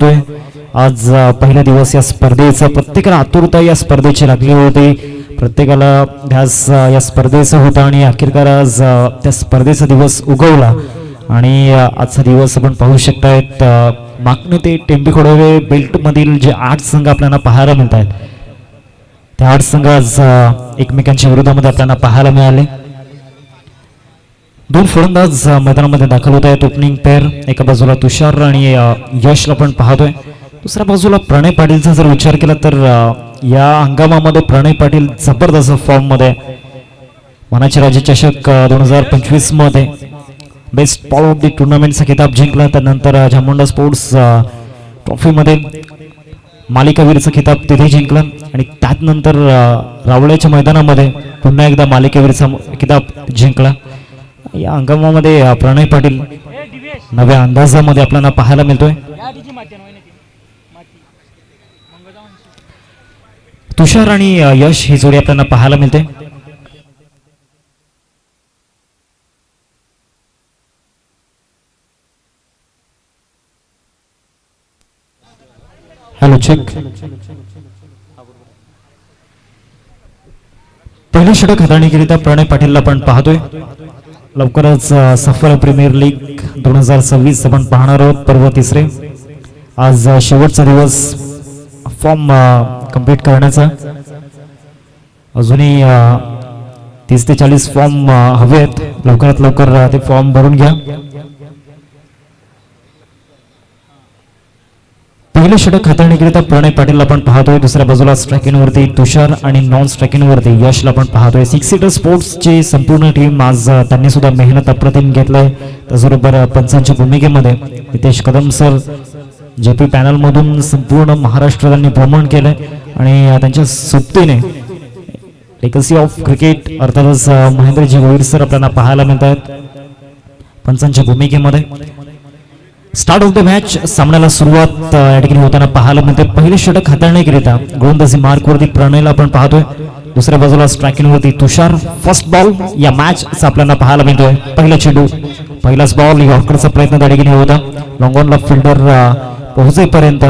आज पहिला दिवस या स्पर्धेचा प्रत्येकाला आतुरता या स्पर्धेची लागली होती. प्रत्येकाला ध्यास या स्पर्धेचा होता आणि अखेरकार आज त्या स्पर्धेचा दिवस उगवला आणि आजचा दिवस आपण पाहू शकतायत. मागणे ते टेंबेखोडवे बेल्ट मधील जे 8 संघ आपल्याला पाहायला मिळत आहेत ते 8 संघ आज एकमेकांच्या विरोधामध्ये आपल्याला पाहायला मिळाले. दोन फलंदाज मैदानामध्ये दाखल होत आहेत. ओपनिंग पेअर एका बाजूला तुषार आणि यशला आपण पाहतोय. दुसऱ्या बाजूला प्रणय पाटीलचा जर विचार केला तर या हंगामामध्ये प्रणय पाटील जबरदस्त फॉर्म मध्ये मानाचे राज्य चषक 2025 मध्ये बेस्ट बॉल ऑफ द टुर्नामेंटचा किताब जिंकला. त्यानंतर झामुंडा स्पोर्ट्स ट्रॉफीमध्ये मालिकावीरचा किताब तिथे जिंकला आणि त्यानंतर रावळ्याच्या मैदानामध्ये पुन्हा एकदा मालिकावीरचा किताब जिंकला. या हंगामामध्ये प्रणय पाटील नव्या अंदाजामध्ये आपल्याला पाहायला मिळतोय. तुषार आणि यश ही जोडी आपल्याला पाहायला मिळते. Hello check. पहिली षटक हाताळणीकरिता प्रणय पाटीलला आपण पाहतोय. लवकरच सफल प्रीमियर लीग 2026 आपण पाहणार आहोत. पर्व तिसरे आज शेवटचा दिवस फॉर्म कंप्लीट करण्याचा. अजूनही 30 ते 40 फॉर्म हवे आहेत. लवकरात लवकर ते फॉर्म भरून घ्या. पहिले षटक हाताळणीकरिता प्रणय पाटील आपण पाहतोय. दुसऱ्या बाजूला स्ट्रायकिंग वरती तुषार आणि नॉन स्ट्रायकिंग वरती यशला आपण पाहतोय. 6 सीटर स्पोर्ट्सची संपूर्ण टीम आज त्यांनी सुद्धा मेहनत अप्रतिम घेतलंय. त्याचबरोबर पंचांच्या भूमिकेमध्ये Nitesh Kadam sir JP panel मधून संपूर्ण महाराष्ट्र त्यांनी भ्रमण केलंय आणि त्यांच्या सोबतीने लेगसी ऑफ क्रिकेट अर्थातच महेंद्रजी गोहिर सर आपल्याला पाहायला मिळत आहेत पंचांच्या भूमिकेमध्ये. स्टार्ट ऑफ द मॅच सामन्याला सुरुवात या ठिकाणी होताना पाहायला मिळते. पहिले षटक हाताळणीकरिता गोलंदाजी मार्कवरती प्रणयला आपण पाहतोय. दुसऱ्या बाजूला स्ट्रायकिंग वरती तुषार. फर्स्ट बॉल या मॅच आपल्याला पाहायला मिळतोय. पहिला चेंडू पहिलाच बॉल यॉर्करचा प्रयत्न त्या ठिकाणी होता. लॉंग ऑनला फिल्डर पोहोचेपर्यंत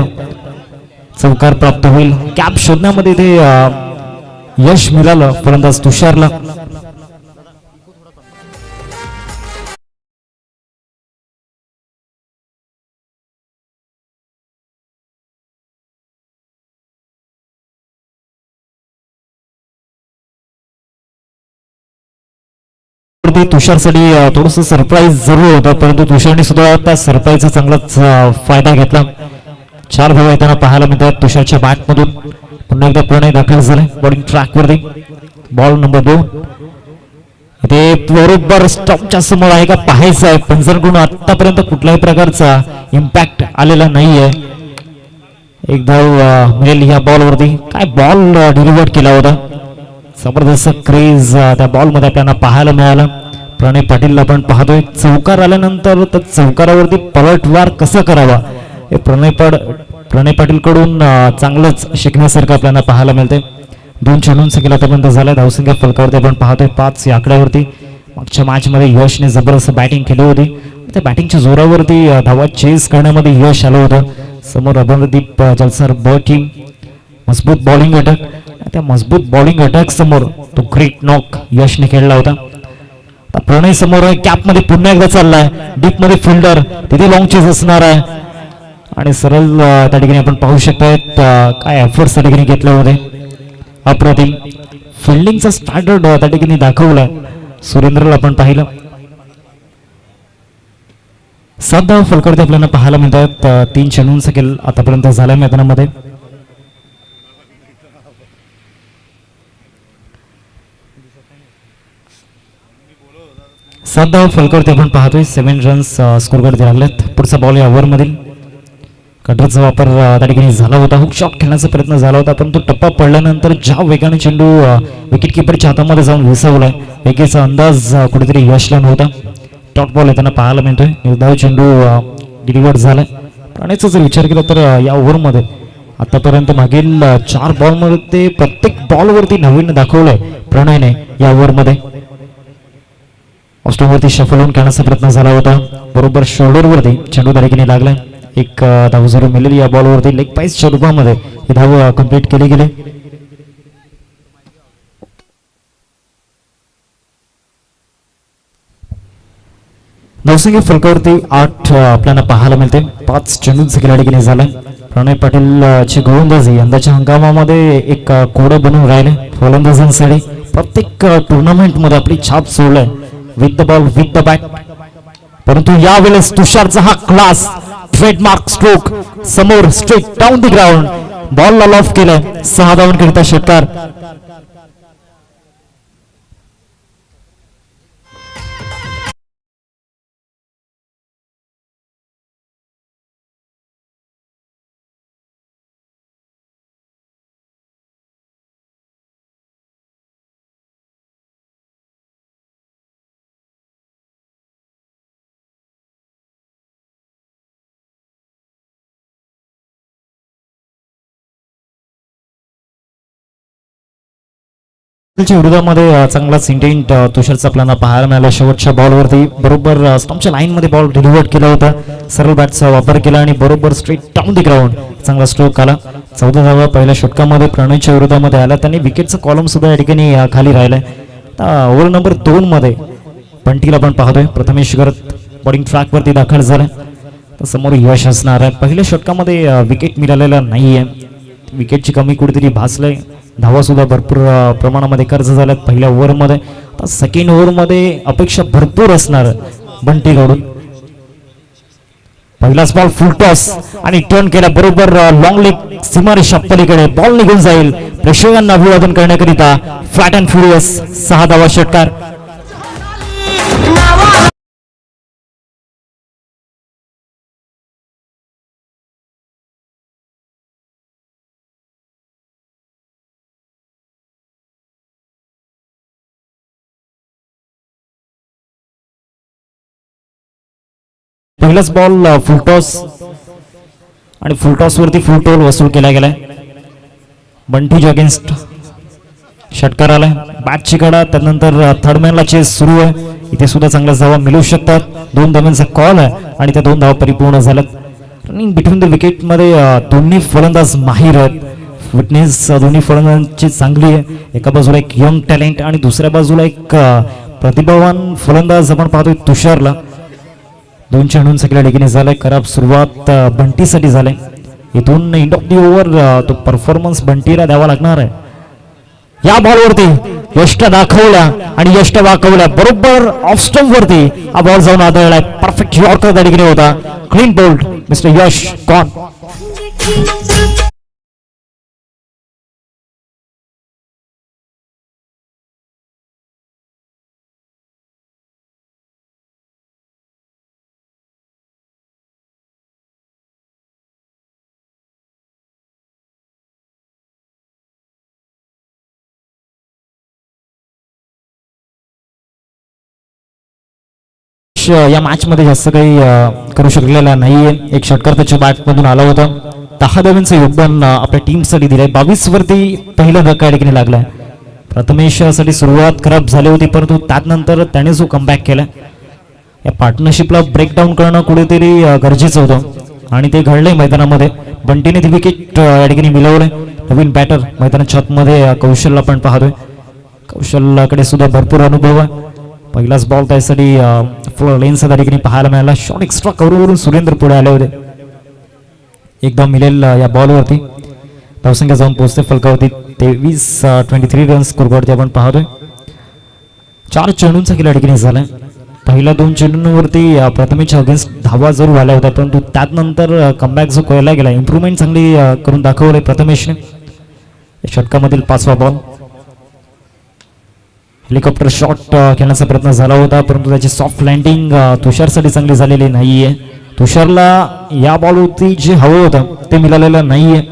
चौकार प्राप्त होईल. कॅप शोधण्यामध्ये ते यश मिळालं फलंदाज तुषारला. तुषारसाठी थोडस सरप्राईज जरूर होतं परंतु तुषारने सुद्धा त्या सरप्राईजचा चांगलाच फायदा घेतला. 4 धावा येताना पाहायला मिळतात तुषारच्या बॅट मधून. पुन्हा एकदा प्रणय दाखल झाले बॉलिंग ट्रॅक वरती. बॉल नंबर 2 ते बरोबर स्टॉपच्या समोर आहे का पाहायचं आहे. पंचांकडून आतापर्यंत कुठल्याही प्रकारचा इम्पॅक्ट आलेला नाहीये. एक धाव मिळेल या बॉल वरती. काय बॉल डिलिव्हर केला होता. जबरदस्त क्रेज त्या बॉल मध्ये आपल्याला पाहायला मिळाला. प्रणय पाटीलला आपण पाहतोय. चौकार आल्यानंतर त्या चौकारावरती पलटवार कसा करावा हे प्रणय पाटील कडून चांगलंच शिकण्यासारखं आपल्याला पाहायला मिळते. 2 चेंडूंचा केला आतापर्यंत झालाय. धावसंख्या फलकावरती आपण पाहतोय 5 या आकड्यावरती. मागच्या मॅच मध्ये यशने जबरदस्त बॅटिंग केली होती. त्या बॅटिंगच्या जोरावरती धावा चेस करण्यामध्ये यश आलं होतं. समोर अमरदीप जलसर ब टीम मजबूत बॉलिंग अटॅक. त्या मजबूत बॉलिंग अटॅक समोर तो ग्रेट नॉक यशने खेळला होता. प्रणय समोर आहे. कॅप मध्ये पुन्हा एकदा चाललाय. डीप मध्ये फिल्डर तिथे लॉंग चेस असणार आहे आणि सरळ त्या ठिकाणी आपण पाहू शकतायत काय एफर्ट्स त्या ठिकाणी घेतले होते. अप्रतिम फिल्डिंगचा स्टँडर्ड त्या ठिकाणी दाखवलाय. सुरेंद्रला आपण पाहिलं. 7 धावा फलकावरती आपल्याला पाहायला मिळतात. 3 चेंडूंचा खेळ आतापर्यंत झालाय मैदानामध्ये. सात धावा फलकावरती आपण पाहतोय. 7 रन्स स्कोर करते लागलेत. पुढचा बॉल या ओव्हर मधील कटरचा वापर त्या ठिकाणी झाला होता. हुक शॉट खेळण्याचा प्रयत्न झाला होता परंतु टप्पा पडल्यानंतर ज्या वेगाने चेंडू विकेट किपरच्या हातामध्ये जाऊन विसवलाय वेगेचा अंदाज कुठेतरी यशला नव्हता. डॉट बॉल येताना पाहायला मिळतोय. निर्धाव चेंडू डिलिव्हर झालाय. प्रणयचा जर विचार केला तर या ओव्हर मध्ये आतापर्यंत मागील 4 बॉल मध्ये प्रत्येक बॉल वरती नवीन दाखवलंय प्रणयने या ओव्हर मध्ये. ऑस्ट्रेलियावरती शफल होऊन खेळण्याचा प्रयत्न झाला होता. बरोबर शोल्डर वरती चेंडू त्या ठिकाणी लागलाय. एक धाव जरूर मिळेल या बॉलवरती. लेग पाईसच्या रूपामध्ये ही धाव कंप्लीट केली गेली. धावसंख्या फलकावरती 8 आपल्याला पाहायला मिळते. 5 चेंडूंचा खिलाडी गेले झाला. प्रणय पाटील ची गोलंदाजी यंदाच्या हंगामामध्ये एक कोडं बनून राहिले फलंदाजांसाठी. प्रत्येक टुर्नामेंट मध्ये आपली छाप सोडलाय with the ball with the bat. परंतु यावेळेस तुषारचा हा क्लास ट्रेडमार्क स्ट्रोक समोर स्ट्रेट डाऊन द ग्राउंड बॉलला लॉफ केलाय. 6 धावांकरिता षटकार. विरोधामध्ये चांगला इंटेंट तुषारचा आपल्याला पाहायला मिळाला. शेवटच्या बॉलवरती बरोबर स्टंपच्या लाईन मध्ये बॉल डिलिव्हर्ड केला होता. सरळ बॅटचा वापर केला आणि बरोबर स्ट्रेट डाऊन द ग्राउंड चांगला स्ट्रोक आला. 14 धावा पहिल्या षटकामध्ये प्रणयच्या विरोधामध्ये आला. त्यांनी विकेटचा कॉलम सुद्धा या ठिकाणी खाली राहिलाय. ओव्हर नंबर 2 मध्ये बंटीला आपण पाहतोय प्रथमेश करत बॉलिंग ट्रॅक वरती दाखल झाला. समोर यश असणार आहे. पहिल्या षटकामध्ये विकेट मिळालेला नाहीये. विकेटची कमी कुठेतरी भासलंय. धावा सुद्धा भरपूर प्रमाणामध्ये खर्च झाल्यात पहिल्या ओव्हरमध्ये. सेकंड ओव्हरमध्ये अपेक्षा भरपूर असणार बंटीकडून. पहिलाच बॉल फुल टॉस आणि टर्न केला बरोबर लॉंग लेग सीमारेषा पलीकडे बॉल निघून जाईल. प्रेक्षकांना अभिवादन करण्याकरिता फ्लॅट अँड फ्युरियस 6 धावा षटकार. पहिलाच बॉल फुलटॉस आणि फुलटॉस वरती फुल टोल वसूल केला गेलाय. बंटीच्या अगेन्स्ट षटकार आलाय. बॅटची कडा त्यानंतर थर्ड मॅनला चेस सुरू आहे. इथे सुद्धा चांगल्या धावा मिळू शकतात. 2 धावांचा कॉल आहे आणि त्या 2 धावा परिपूर्ण झाल्यात. रनिंग बिटवीन द विकेट मध्ये दोन्ही फलंदाज माहीर आहेत. फिटनेस दोन्ही फलंदाजांची चांगली आहे. एका बाजूला एक यंग टॅलेंट आणि दुसऱ्या बाजूला एक प्रतिभावान फलंदाज आपण पाहतोय तुषारला. 2 चेंडूंचा खिलाडी गेले झालाय. खराब सुरुवात बंटीसाठी झालाय. इथून एंड ऑफ दी ओव्हर तो परफॉर्मन्स बंटीला द्यावा लागणार आहे. या बॉलवरती यष्ट दाखवल्या आणि यष्ट दाखवल्या बरोबर ऑफ स्टंप वरती हा बॉल जाऊन आदळलाय. परफेक्ट यॉर्कर त्या ठिकाणी होता. क्लीन बोल्ड मिस्टर यश गॉन. या मॅच मध्ये जास्त काही करू शकलेला नाहीये. एक षटकार त्याच्या बॅट मधून आला होता. 10 धावांचं योगदान आपल्या टीम साठी दिलंय. 22 वरती पहिला धक्का ठिकाणी लागलाय. प्रथमेशसाठी सुरुवात खराब झाली होती परंतु त्यानंतर त्याने जो कमबॅक केला या पार्टनरशिपला ब्रेकडाऊन करणं कुठेतरी गरजेचं होतं आणि ते घडलंय मैदानामध्ये. बंटीने ती विकेट या ठिकाणी मिळवलंय. नवीन बॅटर मैदानाच्या आतमध्ये कौशलला पण पाहतोय. कौशलकडे सुद्धा भरपूर अनुभव आहे. पहिलाच बॉल त्यासाठी फ्लोर लेनचा त्या ठिकाणी पाहायला मिळाला. शॉट एक्स्ट्रा करून सुरेंद्र पुढे आले होते. एकदा मिळेल या बॉलवरती. धावसंख्या जाऊन पोहोचते फलकावरती 23 रन्स स्कोरवरती आपण पाहतोय. 4 चेंडूंचा खिलाडी ठिकाणी झालाय. पहिल्या 2 चेंडूंवरती प्रथमेशच्या अगेन्स्ट धावा जरूर आल्या होत्या परंतु त्यानंतर कमबॅक जो केला गेला इम्प्रूव्हमेंट चांगली करून दाखवलंय प्रथमेशने. षटकामधील 5वा बॉल. हेलिकॉप्टर शॉट खेळण्याचा प्रयत्न झाला होता परंतु त्याची सॉफ्ट लँडिंग तुषारसाठी चांगली झालेली नाहीये. तुषारला या बॉलवरती जे हवं होतं ते मिळालेलं नाहीये.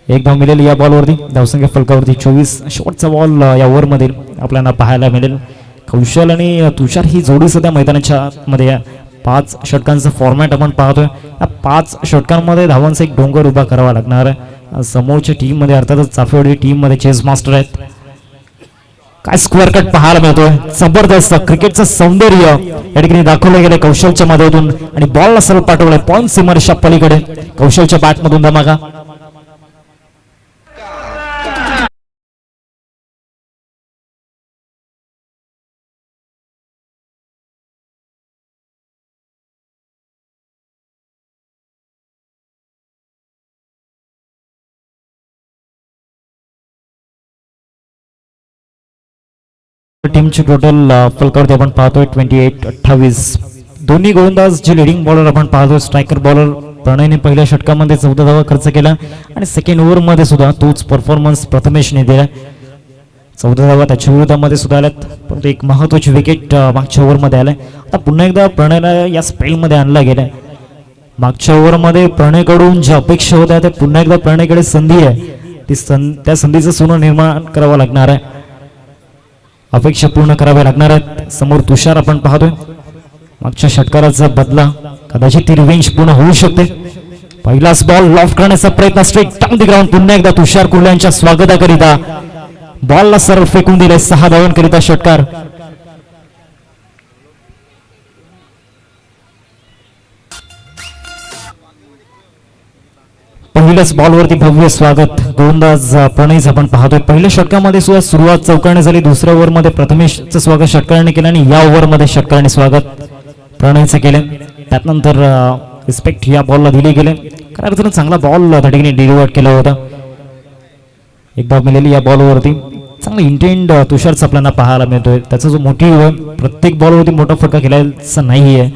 एक धाव मिळेल या बॉलवरती. धावसंख्या फलकावरती 24. शेवटचा बॉल या ओव्हरमध्ये आपल्याला पाहायला मिळेल. कौशल आणि तुषार ही जोडी सध्या मैदानाच्या मध्ये 5 षटकांचा फॉर्मॅट आपण पाहतोय. या 5 षटकांमध्ये धावांचा एक डोंगर उभा करावा लागणार आहे. समोरच्या टीम मध्ये अर्थातच चाफेवाडी टीम मध्ये चेस मास्टर आहेत. काय स्क्वेअर कट पाहायला मिळतोय. जबरदस्त क्रिकेटचं सौंदर्य या ठिकाणी दाखवलं गेलं कौशलच्या माध्यमातून आणि बॉलला सरळ पाठवलंय पॉइंट सीमारेषा पलीकडे. कौशलच्या बॅटमधून धमाका. टीमची टोटल फलकावरती आपण पाहतोय 28-28. दोन्ही गोलंदाज जे लिडिंग बॉलर आपण पाहतोय स्ट्रायकर बॉलर प्रणयने पहिल्या षटकामध्ये 14 धावा खर्च केला आणि सेकंड ओव्हरमध्ये सुद्धा तोच परफॉर्मन्स प्रथमेशने दिला. 14 धावा त्याच्या विरोधामध्ये सुद्धा आल्यात परंतु एक महत्वाची विकेट मागच्या ओव्हरमध्ये आलाय. आता पुन्हा एकदा प्रणयला या स्पेलमध्ये आणला गेलाय. मागच्या ओव्हरमध्ये प्रणयकडून ज्या अपेक्षा होत्या त्या पुन्हा एकदा प्रणयकडे संधी आहे ती त्या संधीचं सोनं निर्माण करावं लागणार आहे. अपेक्षा पूर्ण कराव्या लागणार आहेत. समोर तुषार आपण पाहतोय. मागच्या षटकाराचा बदला कदाचित ती रिवेंज पूर्ण होऊ शकते. पहिलाच बॉल लॉफ्ट करण्याचा प्रयत्न स्ट्रेट डाऊन दी ग्राउंड. पुन्हा एकदा तुषार कुर्ल्यांच्या स्वागताकरिता बॉलला सरळ फेकून दिले. 6 धावांकरिता षटकार. पहिल्याच बॉलवरती भव्य स्वागत. गोलंदाज प्रणयच आपण पाहतोय. पहिल्या षटकामध्ये सुद्धा सुरुवात चौकारने झाली. दुसऱ्या ओव्हरमध्ये प्रथमेशचं स्वागत षटकाराने केलं आणि या ओव्हरमध्ये षटकाराने स्वागत प्रणयचं केलं. त्यानंतर रिस्पेक्ट या बॉलला दिले गेले. खऱ्या अर्थानं चांगला बॉल त्या ठिकाणी डिलिव्हर केला होता. एकदा मिळाली या बॉलवरती चांगला इंटेंट तुषारचा आपल्याला पाहायला मिळतोय. त्याचा जो मोटिव्ह प्रत्येक बॉलवरती मोठा फटका खेळायचा नाहीये.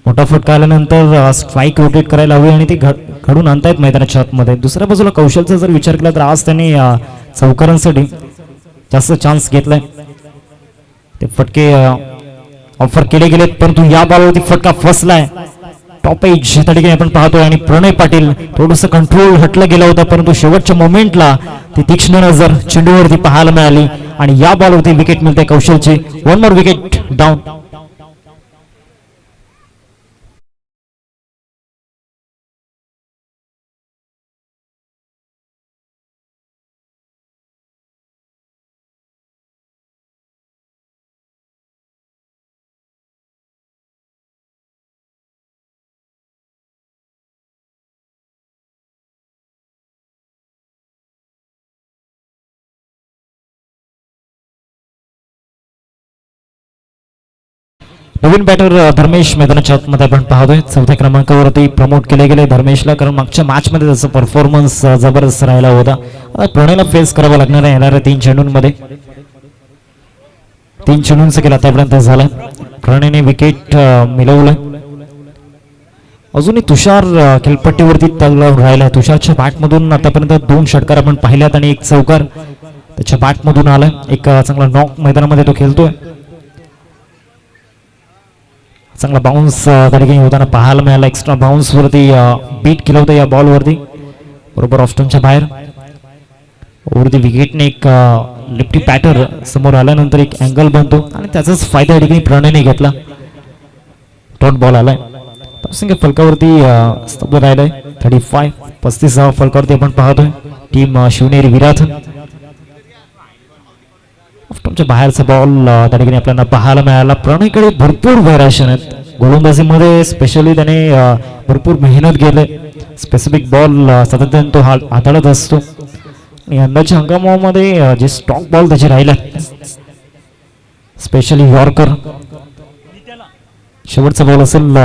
मोठा फटका आल्यानंतर स्ट्राईक रोटेट करायला हवी आणि ती घडून आणतायत मैदानाच्या आतमध्ये. दुसऱ्या बाजूला कौशलचा जर विचार केला तर आज त्यांनी चौकारांसाठी जास्त चान्स घेतलाय. ते फटके ऑफर केले गेलेत परंतु या बॉलवरती फटका फसलाय. टॉप एज त्या ठिकाणी आपण पाहतोय आणि प्रणय पाटील थोडंसं कंट्रोल हटलं गेलं होतं परंतु शेवटच्या मोमेंटला ती तीक्ष्ण नजर चेंडूवरती पाहायला मिळाली आणि या बॉलवरती विकेट मिळते कौशलची. 1 मोर विकेट डाऊन. नवीन बॅटर धर्मेश मैदानाच्या आतमध्ये आपण पाहतोय. 4थ्या क्रमांकावरती प्रमोट केले गेले धर्मेशला कारण मागच्या मॅचमध्ये त्याचा परफॉर्मन्स जबरदस्त राहिला होता. प्रणयला फेस करावं लागणार आहे येणाऱ्या 3 चेंडूंमध्ये. 3 चेंडूंचा केला आतापर्यंत झाला. प्रणयने विकेट मिळवलं. अजूनही तुषार खेळपट्टीवरती तगलावून राहिला. तुषारच्या बॅटमधून आतापर्यंत 2 षटकार आपण पाहिल्यात आणि 1 चौकार त्याच्या बॅटमधून आलाय. एक चांगला नॉक मैदानामध्ये तो खेळतोय. चांगला बाउन्स त्या ठिकाणी होताना पाहायला मिळाला. एक्स्ट्रा बाउन्स वरती बीट केलं होतं या बॉलवरती बरोबर ऑस्टनच्या बाहेर. वरती विकेटने एक लिफ्टी पॅटर समोर आल्यानंतर एक अँगल बनतो आणि त्याचाच फायदा या ठिकाणी प्रणयने घेतला. डॉट बॉल आलाय. तपसिंग फलकावरती स्तब्ध राहिलाय. 35 फलकावरती आपण पाहतोय. टीम शिवनेरी विराट. ऑफ्टॉनच्या बाहेरचा बॉल त्या ठिकाणी आपल्याला पाहायला मिळाला. प्रणयकडे भरपूर व्हेरिएशन आहेत गोलंदाजीमध्ये. स्पेशली त्याने भरपूर मेहनत घेतली. स्पेसिफिक बॉल सातत्याने तो हाताळत असतो. यंदाच्या हंगामामध्ये जे स्टॉक बॉल त्याचे राहिले स्पेशली यॉर्कर. शेवटचा बॉल असेल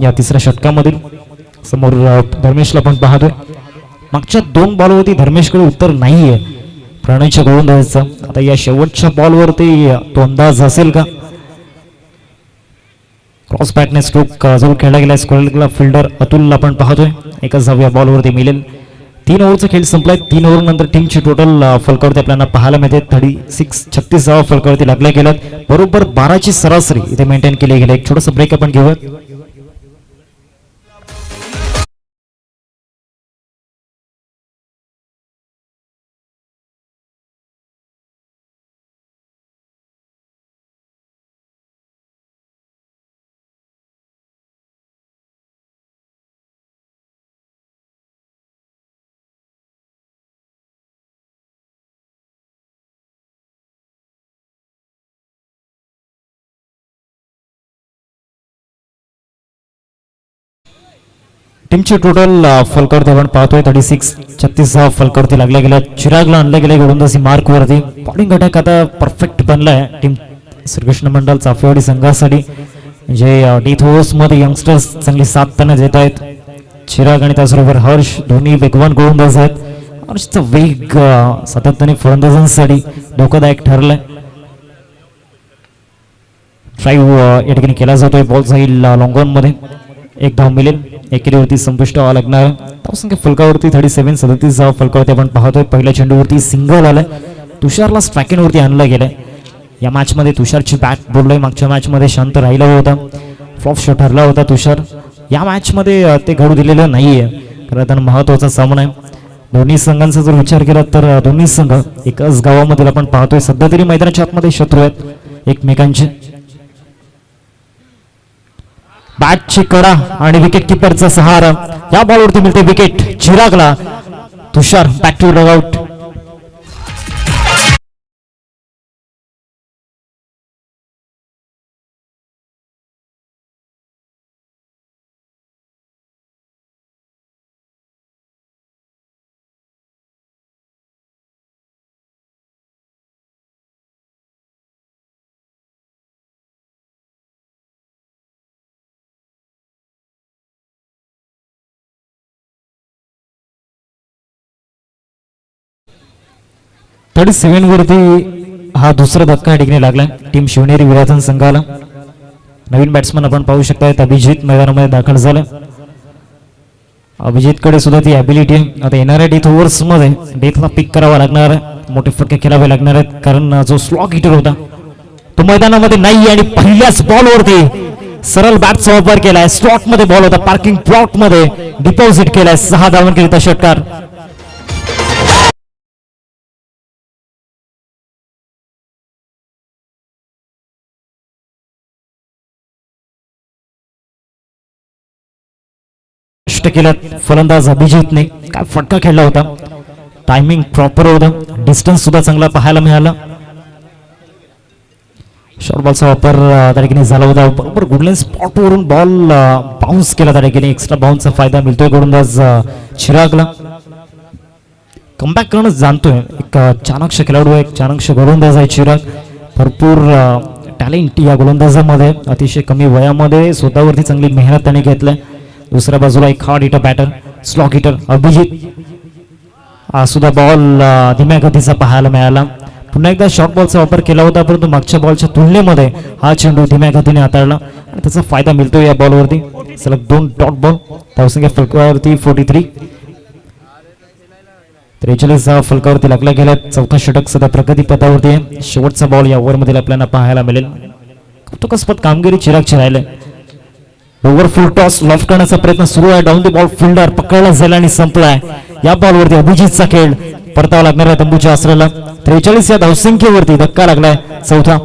या 3ऱ्या षटकामधील. समोर धर्मेशला पण पाहतोय. मागच्या 2 बॉलवरती धर्मेशकडे उत्तर नाहीये प्रणयच्या गोलंदाजीचा. आता या शेवटच्या बॉलवरती तो अंदाज असेल का? क्रॉस बॅटने स्ट्रोक जवळ खेळला गेला. स्क्वेअरला फिल्डर अतुलला आपण पाहतोय. एकच धाव या बॉलवरती मिळेल. 3 ओव्हरचा खेळ संपलाय. 3 ओव्हर नंतर टीमची टोटल फलकावरती आपल्याला पाहायला मिळते 36 धावा फलकावरती लागल्या गेल्यात. बरोबर 12ची सरासरी इथे मेंटेन केली गेली. एक छोटासा ब्रेक आपण घेऊयात. टीमची टोटल फलकावरती आपण पाहतोय 36 फलकावरती लागल्या गेल्या. चिरागला आणल्या गेल्या गोलंदाजी मार्कवरती. बॉलिंग अटॅक आता परफेक्ट बनलाय टीम श्रीकृष्ण मंडळ चाफेवाडी संघासाठी, जे डेथ ओव्हर्स मध्ये यंगस्टर्स चांगली साथ त्यांना देत आहेत. चिराग आणि त्याचबरोबर हर्ष दोन्ही वेगवान गोलंदाज आहेत. हर्षचा वेग सातत्याने फलंदाजांसाठी धोकादायक ठरलाय. ड्राईव्ह या ठिकाणी केला जातोय. बॉल जाईल लॉंग ऑन मध्ये. एक धाव मिळेल. एकेरीवरती संपुष्ट व्हावं लागणार. धावसंख्या फलकावरती 37 फलकावरती आपण पाहतोय. पहिल्या चेंडूवरती सिंगल आलाय. तुषारला स्ट्रायकिंग वरती आणलं गेलंय. या मॅच मध्ये तुषारची बॅट बोललोय. मागच्या मॅच मध्ये शांत राहिला होता. फ्लॉप शॉट ठरला होता तुषार. या मॅच मध्ये ते घडू दिलेलं नाहीये. खरं तर महत्वाचा सामना आहे. दोन्ही संघांचा जर विचार केला तर दोन्ही संघ एकाच गावामध्ये आपण पाहतोय. सध्या तरी मैदानाच्या आतमध्ये शत्रू आहेत एकमेकांचे. बॅटची कडा आणि विकेट किपरचा सहारा. या बॉलवरती मिळते विकेट चिरागला. Tushar back to dugout. Thirty seven वरती हा दुसरा धक्का या ठिकाणी लागलाय टीम शिवनेरी विराधन संघाला. नवीन बॅट्समन आपण पाहू शकताय. अभिजित मैदानामध्ये दाखल झाला. अभिजितकडे सुद्धा ती ॲबिलिटी आहे. आता येणाऱ्या डेथ ओव्हर्स मध्ये डेथला पिक करावा लागणार आहे. मोठे फटके खेळावे लागणार आहेत. कारण जो स्लॉग हिटर होता तो मैदानामध्ये नाही आणि पहिल्याच बॉलवरती सरळ बॅटचा वापर केलाय. स्लॉट मध्ये बॉल होता. पार्किंग प्लॉट मध्ये डिपॉझिट केलाय. 6 धावांकरिता षटकार. केला फलंदाज अभिजितने. काय फटका खेळला होता. टायमिंग प्रॉपर होता. डिस्टन्स सुद्धा चांगला पाहायला मिळाला. शॉर्ट बॉलचा वापर त्या ठिकाणी झाला होता. बरोबर गुडलाईन स्पॉट वरून बॉल बाउन्स केला. त्या ठिकाणी एक्स्ट्रा बाउन्सचा फायदा मिळतोय गोलंदाज चिरागला. कमबॅक करणं जाणतोय. एक चाणक्य खेळाडू आहे. एक चाणक्य गोलंदाज आहे चिराग. भरपूर टॅलेंट या गोलंदाजामध्ये. अतिशय कमी वयामध्ये स्वतःवरती चांगली मेहनत त्याने घेतलाय. दुसऱ्या बाजूला एक hard hitter batter slog hitter Abhijit. हा सुद्धा बॉल धीम्या गतीचा पाहायला मिळाला. पुन्हा एकदा शॉर्ट बॉलचा वापर केला होता, परंतु मागच्या बॉलच्या तुलनेमध्ये हा चेंडू धीम्या गतीने हाताळला आणि त्याचा फायदा मिळतो या बॉलवरती. सलग 2 डॉट बॉल. धावसंख्या फलकावरती 43. 43 फलकावरती लागला गेला. चौथा षटक सध्या प्रगती पथावरती आहे. शेवटचा बॉल या ओव्हरमध्ये आपल्याला पाहायला मिळेल. कौतुकास्पद कामगिरी चिरागची राहिले. ओव्हर फुल टॉस लॉफ्ट करण्याचा प्रयत्न सुरू आहे. डाऊन द बॉल फिल्डर पकडला जाईल आणि संपलाय. या बॉलवरती अभिजितचा खेळ परतावा लागणार आहे तंबूच्या आसऱ्याला. 43 या धावसंख्येवरती धक्का लागलाय. चौथा.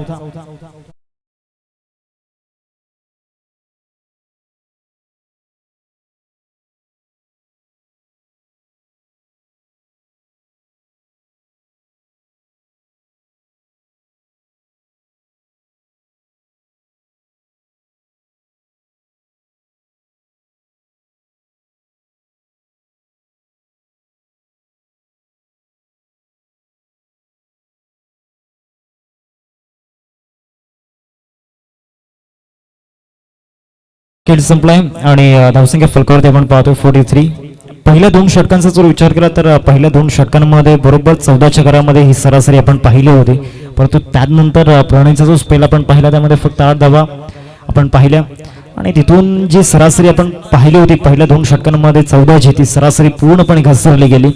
खेळ संपलाय आणि धावसंख्या फलकावरती आपण पाहतोय 43. पहिल्या 2 षटकांचा जर विचार केला तर पहिल्या 2 षटकांमध्ये बरोबर 14च्या घरामध्ये ही सरासरी आपण पाहिली होती. परंतु त्यानंतर प्रणयचा जो स्पेल आपण पाहिला त्यामध्ये फक्त 8 धावा आपण पाहिल्या आणि तिथून जी सरासरी आपण पाहिली होती पहिल्या 2 षटकांमध्ये 14ची ती सरासरी पूर्णपणे घसरली गेली.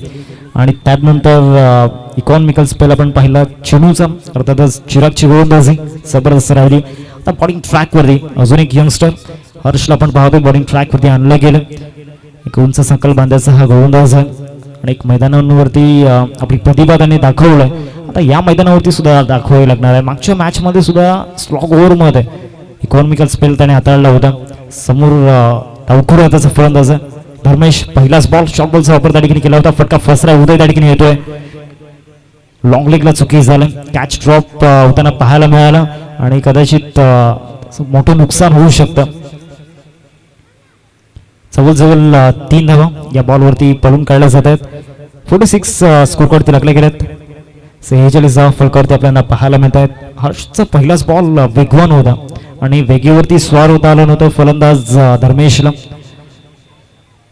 आणि त्यानंतर इकॉनॉमिकल स्पेल आपण पाहिला चिनूचा. अर्थातच चिरागची गोलंदाजी जबरदस्त राहिली. आता बॉलिंग ट्रॅकवरती अजून एक यंगस्टर हर्षला आपण पाहतोय. बॉलिंग ट्रॅकवरती आणलं गेलं. एक उंच संकल बांधायचा हा गोलंदाज आहे आणि एक मैदानावरती आपली प्रतिभा त्याने दाखवलंय. आता या मैदानावरती सुद्धा दाखवावी लागणार आहे. मागच्या मॅच मध्ये सुद्धा स्लॉग ओव्हर मध्ये इकॉनॉमिकल स्पेल त्याने हाताळला होता. समोर डावखुर आहे त्याचा फलंदाज धर्मेश. पहिलाच बॉल शॉर्ट बॉलचा वापर त्या ठिकाणी केला होता. फटका फसरा उदय त्या ठिकाणी येतोय. लॉंग लेगला चुकी झालं. कॅच ड्रॉप होताना पाहायला मिळाला आणि कदाचित मोठं नुकसान होऊ शकतं. जवळजवळ 3 धावा या बॉलवरती पळून काढल्या जात आहेत. 46 स्कोर वरती लागले गेलेत. 46 धावा फलकावरती आपल्याला पाहायला मिळत आहेत. हर्षचा पहिलाच बॉल वेगवान होता आणि वेगेवरती स्वार होता आलं नव्हतं फलंदाज धर्मेशला.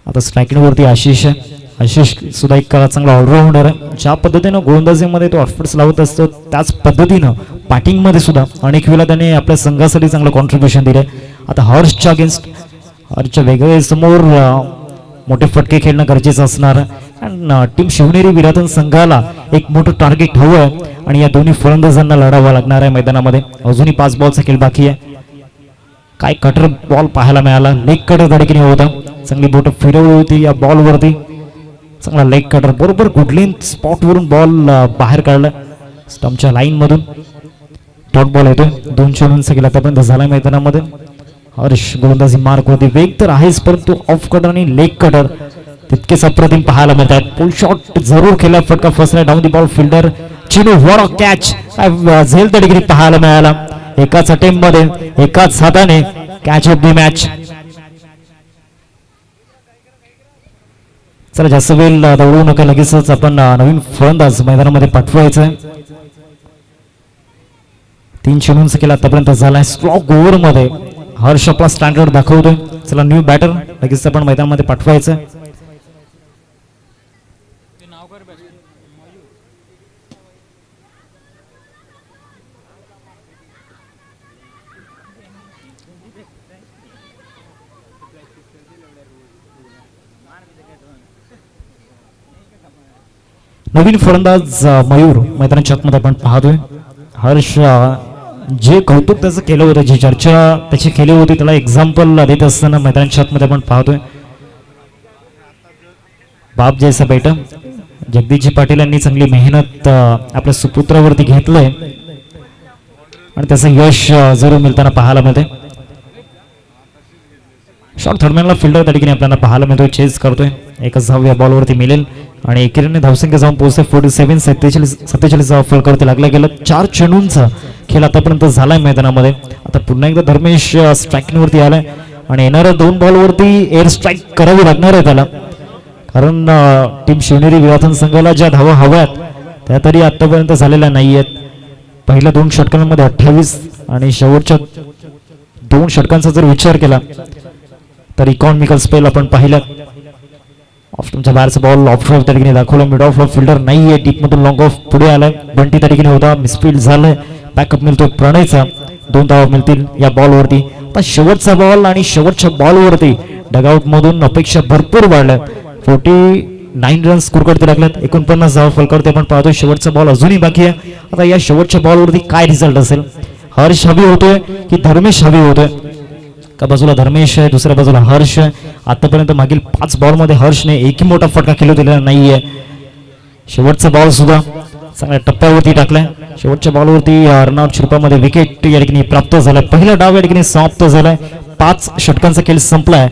आता स्ट्रायकिंग वरती आशिष आहे. आशिष सुद्धा एक चांगला ऑलराऊंडर आहे. ज्या पद्धतीनं गोलंदाजीमध्ये तो ऑफर्स लावत असतो त्याच पद्धतीनं बॅटिंगमध्ये सुद्धा अनेक वेळा त्याने आपल्या संघासाठी चांगलं कॉन्ट्रीब्युशन दिले. आता हर्षच्या अगेन्स्ट हर्षच्या वेगळे समोर मोठे फटके खेळणं गरजेचं असणार कारण टीम शिवनेरी विराटन संघाला एक मोठं टार्गेट हवं आहे आणि या दोन्ही फलंदाजांना लढावं लागणार आहे मैदानामध्ये. अजूनही 5 बॉलचा खेळ बाकी आहे. काय कटर बॉल पाहायला मिळाला. लेग कटर धडकीने होता. चांगली बोट फिरवली होती या बॉलवरती. चांगला लेग कटर बरोबर गुडलिन स्पॉटवरून बॉल बाहेर काढला स्टंपच्या लाईन मधून. डॉट बॉल येतोय. 2 चेंडूंचा गेला आतापर्यंत झाला मैदानामध्ये. हर्ष गोलंदाजी मार्क होती. वेग तर आहेच परंतु ऑफ कटर आणि लेग कटर तितकेच अप्रतिम पाहायला मिळतात. पुल शॉट जरूर केला. फटका फसला down the ball fielder Chinu what a catch. काय झेल तडगिरी पाहायला मिळाला. एकाच अटेम्प्ट मध्ये एकाच हाताने कॅच ऑफ दी मॅच. चला जास्त वेळ दौडू नका. लगेचच आपण नवीन फलंदाज मैदानामध्ये पाठवायचं. 3 चेंडूंचा केला आतापर्यंत झालाय. स्ट्रॉक ओव्हर मध्ये हर्ष आपला स्टँडर्ड दाखवतोय. चला न्यू बॅटर लगेच आपण मैदानामध्ये पाठवायचं. नवीन फलंदाज मयूर मैदानाच्या आतमध्ये आपण पाहतोय. हर्ष जे कौतुक त्याचं केलं होतं जी चर्चा त्याची केली होती त्याला एक्झाम्पल देत असताना मैदानाच्या आतमध्ये आपण पाहतोय. बाप जैसा बेटा जगदीशजी पाटील यांनी चांगली मेहनत आपल्या सुपुत्रावरती घेतलंय आणि त्याचं यश जरूर मिळताना पाहायला मिळते. शॉर्ट थर्डमॅनला फिल्डर त्या ठिकाणी आपल्याला पाहायला मिळतोय. चेस करतोय. एकच धाव या बॉलवरती मिळेल आणि एकेरीने धावसंख्या जाऊन पोहोचते 47. 47 धाव फलकावरती लागल्या गेलं. 4 चेंडूंचा खेळ आतापर्यंत झालाय मैदानामध्ये. आता पुन्हा एकदा धर्मेश स्ट्रायकिंग वरती आलाय आणि येणाऱ्या 2 बॉलवरती एअर स्ट्राईक करावी लागणार आहे त्याला कारण टीम शिवनेरी विराटन संघाला ज्या धावा हव्यात त्या तरी आतापर्यंत झालेल्या नाहीयेत. पहिल्या 2 षटकांमध्ये 28 आणि शेवटच्या 2 षटकांचा जर विचार केला तर इकॉनॉमिकल स्पेल आपण पाहिलं. ऑफस्टमच्या बाहेरचा बॉल ऑफ त्या ठिकाणी दाखवला. मिड ऑफ फिल्डर नाहीये. डीप मधून लॉंग ऑफ पुढे आलाय. बंटी त्या ठिकाणी होता. मिसफील्ड झालंय. बॅकअप मिळतोय प्रणयचा. 2 धावा मिळतील या बॉलवरती. आता शेवटचा बॉल आणि शेवटच्या बॉलवरती डगआउट मधून अपेक्षा भरपूर वाढल्या. 49 रन्स स्कोर करते लागल्यात. 49 धावा फलकावरती आपण पाहतोय. शेवटचा बॉल अजूनही बाकी आहे. आता या शेवटच्या बॉलवरती काय रिझल्ट असेल. हर्ष हवी होतोय की धर्मेश हवी होतोय. एका बाजूला धर्मेश आहे दुसऱ्या बाजूला हर्ष. आतापर्यंत मागील 5 बॉलमध्ये हर्षने एकही मोठा फटका खेळू दिलेला नाहीये. शेवटचा बॉल सुद्धा चांगल्या टप्प्यावरती टाकलाय. शेवटच्या बॉलवरती रनआउट स्वरूपामध्ये विकेट या ठिकाणी प्राप्त झालाय. पहिला डाव या ठिकाणी समाप्त झालाय. 5 षटकांचा खेळ संपलाय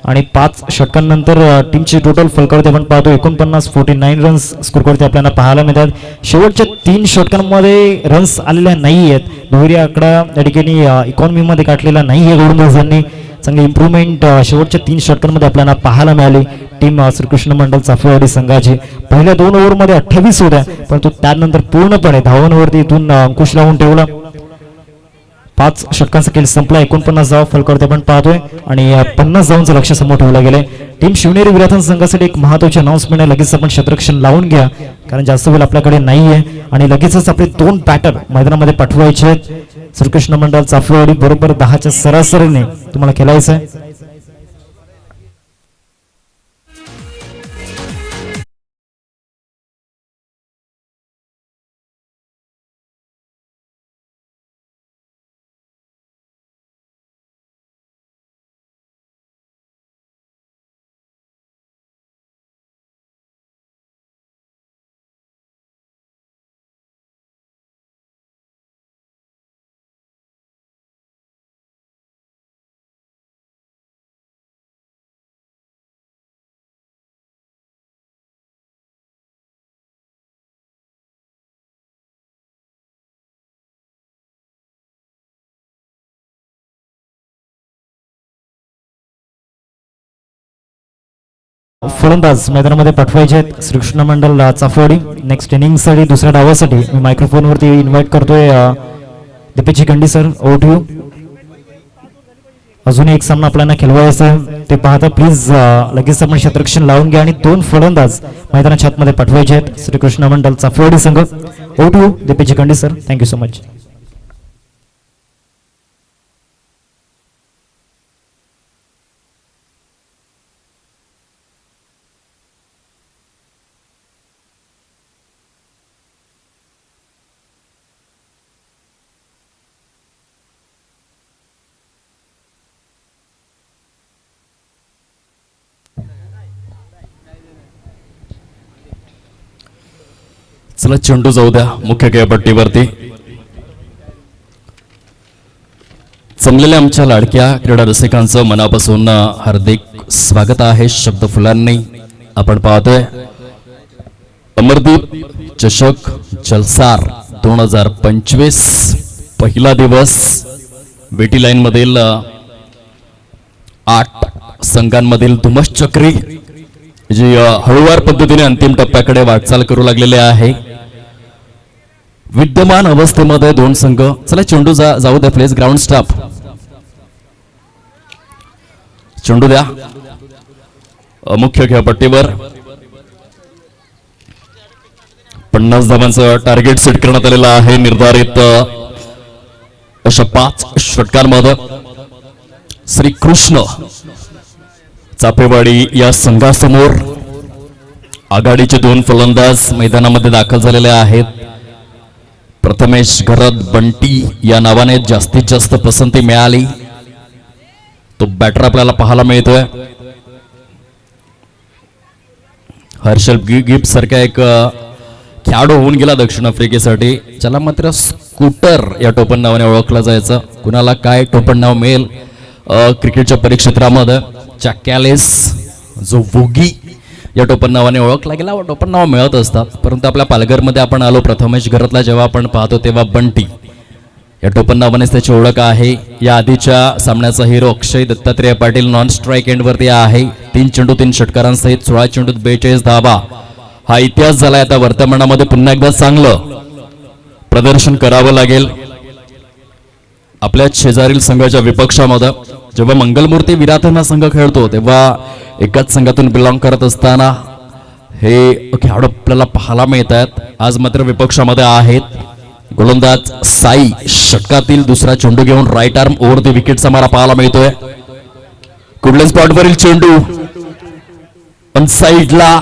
आणि 5 षटकांनंतर टीमची टोटल फलकावरती आपण पाहतो 49 रन्स स्कोरवरती आपल्याला पाहायला मिळतात. शेवटच्या 3 षटकांमध्ये रन्स आलेल्या नाही आहेत. दुहेरी आकडा या ठिकाणी इकॉनॉमीमध्ये काढलेला नाही आहे. गोलंदाजांनी चांगली इम्प्रूव्हमेंट शेवटच्या 3 षटकांमध्ये आपल्याला पाहायला मिळाली. टीम श्रीकृष्ण मंडल चाफेवाडी संघाची पहिल्या 2 ओव्हरमध्ये 28 होत्या परंतु त्यानंतर पूर्णपणे धावांवरती इथून अंकुश लावून ठेवला. 5 षटकांचा खेळ संपला. 49 धावा फलकावरती आपण पाहतोय आणि 50 धावांचं लक्ष समोर ठेवलं गेलंय. टीम शिवनेरी विराटन संघासाठी एक महत्त्वाची अनाउन्समेंट आहे. लगेच आपण क्षेत्ररक्षण लावून घ्या कारण जास्त वेळ आपल्याकडे नाहीये आणि लगेचच आपले 2 बॅटर मैदानामध्ये पाठवायचे आहेत. श्रीकृष्ण मंडल चाफेवाडी बरोबर 10च्या सरासरीने तुम्हाला खेळायचं आहे. फलंदाज मैदानामध्ये पाठवायचे आहेत श्रीकृष्ण मंडल चाफवाडी. नेक्स्ट इनिंगसाठी दुसऱ्या डावासाठी मी मायक्रोफोनवरती इन्व्हाइट करतोय Deepesh Khandi sir. Over to you. अजून एक सामना आपल्याला खेळवायचा आहे ते पाहता प्लीज लगेच आपण क्षेत्ररक्षण लावून घ्या आणि 2 फलंदाज मैदानाच्या आतमध्ये पाठवायचे आहेत Shrikrishna Mandal Chafwadi Sangh. Over to you Deepesh Khandi sir. Thank you so much. चला चेंडू जाऊ द्या मुख्य खेळपट्टीवरती. जमलेल्या आमच्या लाडक्या क्रीडा रसिकांचं मनापासून हार्दिक स्वागत आहे शब्द फुलांनी. आपण पाहतोय अमरदीप चषक जलसार 2025 पहिला दिवस. वेटी लाईन मधील 8 संघांमधील धुमश्चक्री जी हळूवार पद्धतीने अंतिम टप्प्याकडे वाटचाल करू लागलेले आहे. विद्यमान अवस्थेमध्ये 2 संघ. चला चेंडू जाऊ द्या प्लीज. ग्राउंड स्टाफ चेंडू द्या मुख्य खेळपट्टीवर. 50 धावांचं टार्गेट सेट करण्यात आलेलं आहे निर्धारित अशा 5 षटकांमध्ये. श्रीकृष्ण चापेवाडी या संघासमोर आघाडीचे 2 फलंदाज मैदानामध्ये दाखल झालेले आहेत. प्रथमेश घरत बंटी या नावाने जास्तीत जास्त पसंती मिळाली. तो बॅटर आपल्याला पाहायला मिळतोय. हर्षल गिफ्ट सारखा एक खेळाडू होऊन गेला दक्षिण आफ्रिकेसाठी, ज्याला मात्र स्कूटर या टोपण नावाने ओळखलं जायचं. कुणाला काय टोपण नाव मिळेल क्रिकेटच्या परिक्षेत्रामध्ये. चॅकॅलेस जो वोगी या टोपण नावाने ओळखला गेला. टोपण नाव मिळत असतात, परंतु आपल्या पालघरमध्ये आपण आलो प्रथमेश घरातला जेव्हा आपण पाहतो तेव्हा बंटी या टोपण नावानेच त्याची ओळख आहे. या आधीच्या सामन्याचा हिरो अक्षय दत्तात्रेय पाटील नॉन स्ट्राईक एंडवरती आहे. 3 चेंडू 3 षटकारांसहित 16 चेंडूत 42 धावा हा इतिहास झालाय. आता वर्तमानामध्ये पुन्हा एकदा चांगलं प्रदर्शन करावं लागेल. आपल्या शेजारील संघाच्या विपक्षामध्ये जेव्हा मंगलमूर्ती विराथना संघ खेळतो तेव्हा एकाच संघातून बिलॉंग करत असताना हे खेळाडू आपल्याला पाहायला मिळत आहेत. आज मात्र विपक्षामध्ये आहेत. गोलंदाज साई षटकातील दुसरा चेंडू घेऊन राईट आर्म ओव्हर द विकेटचा मारा पाहायला मिळतोय. कुडले स्पॉटवरील चेंडू पण साईडला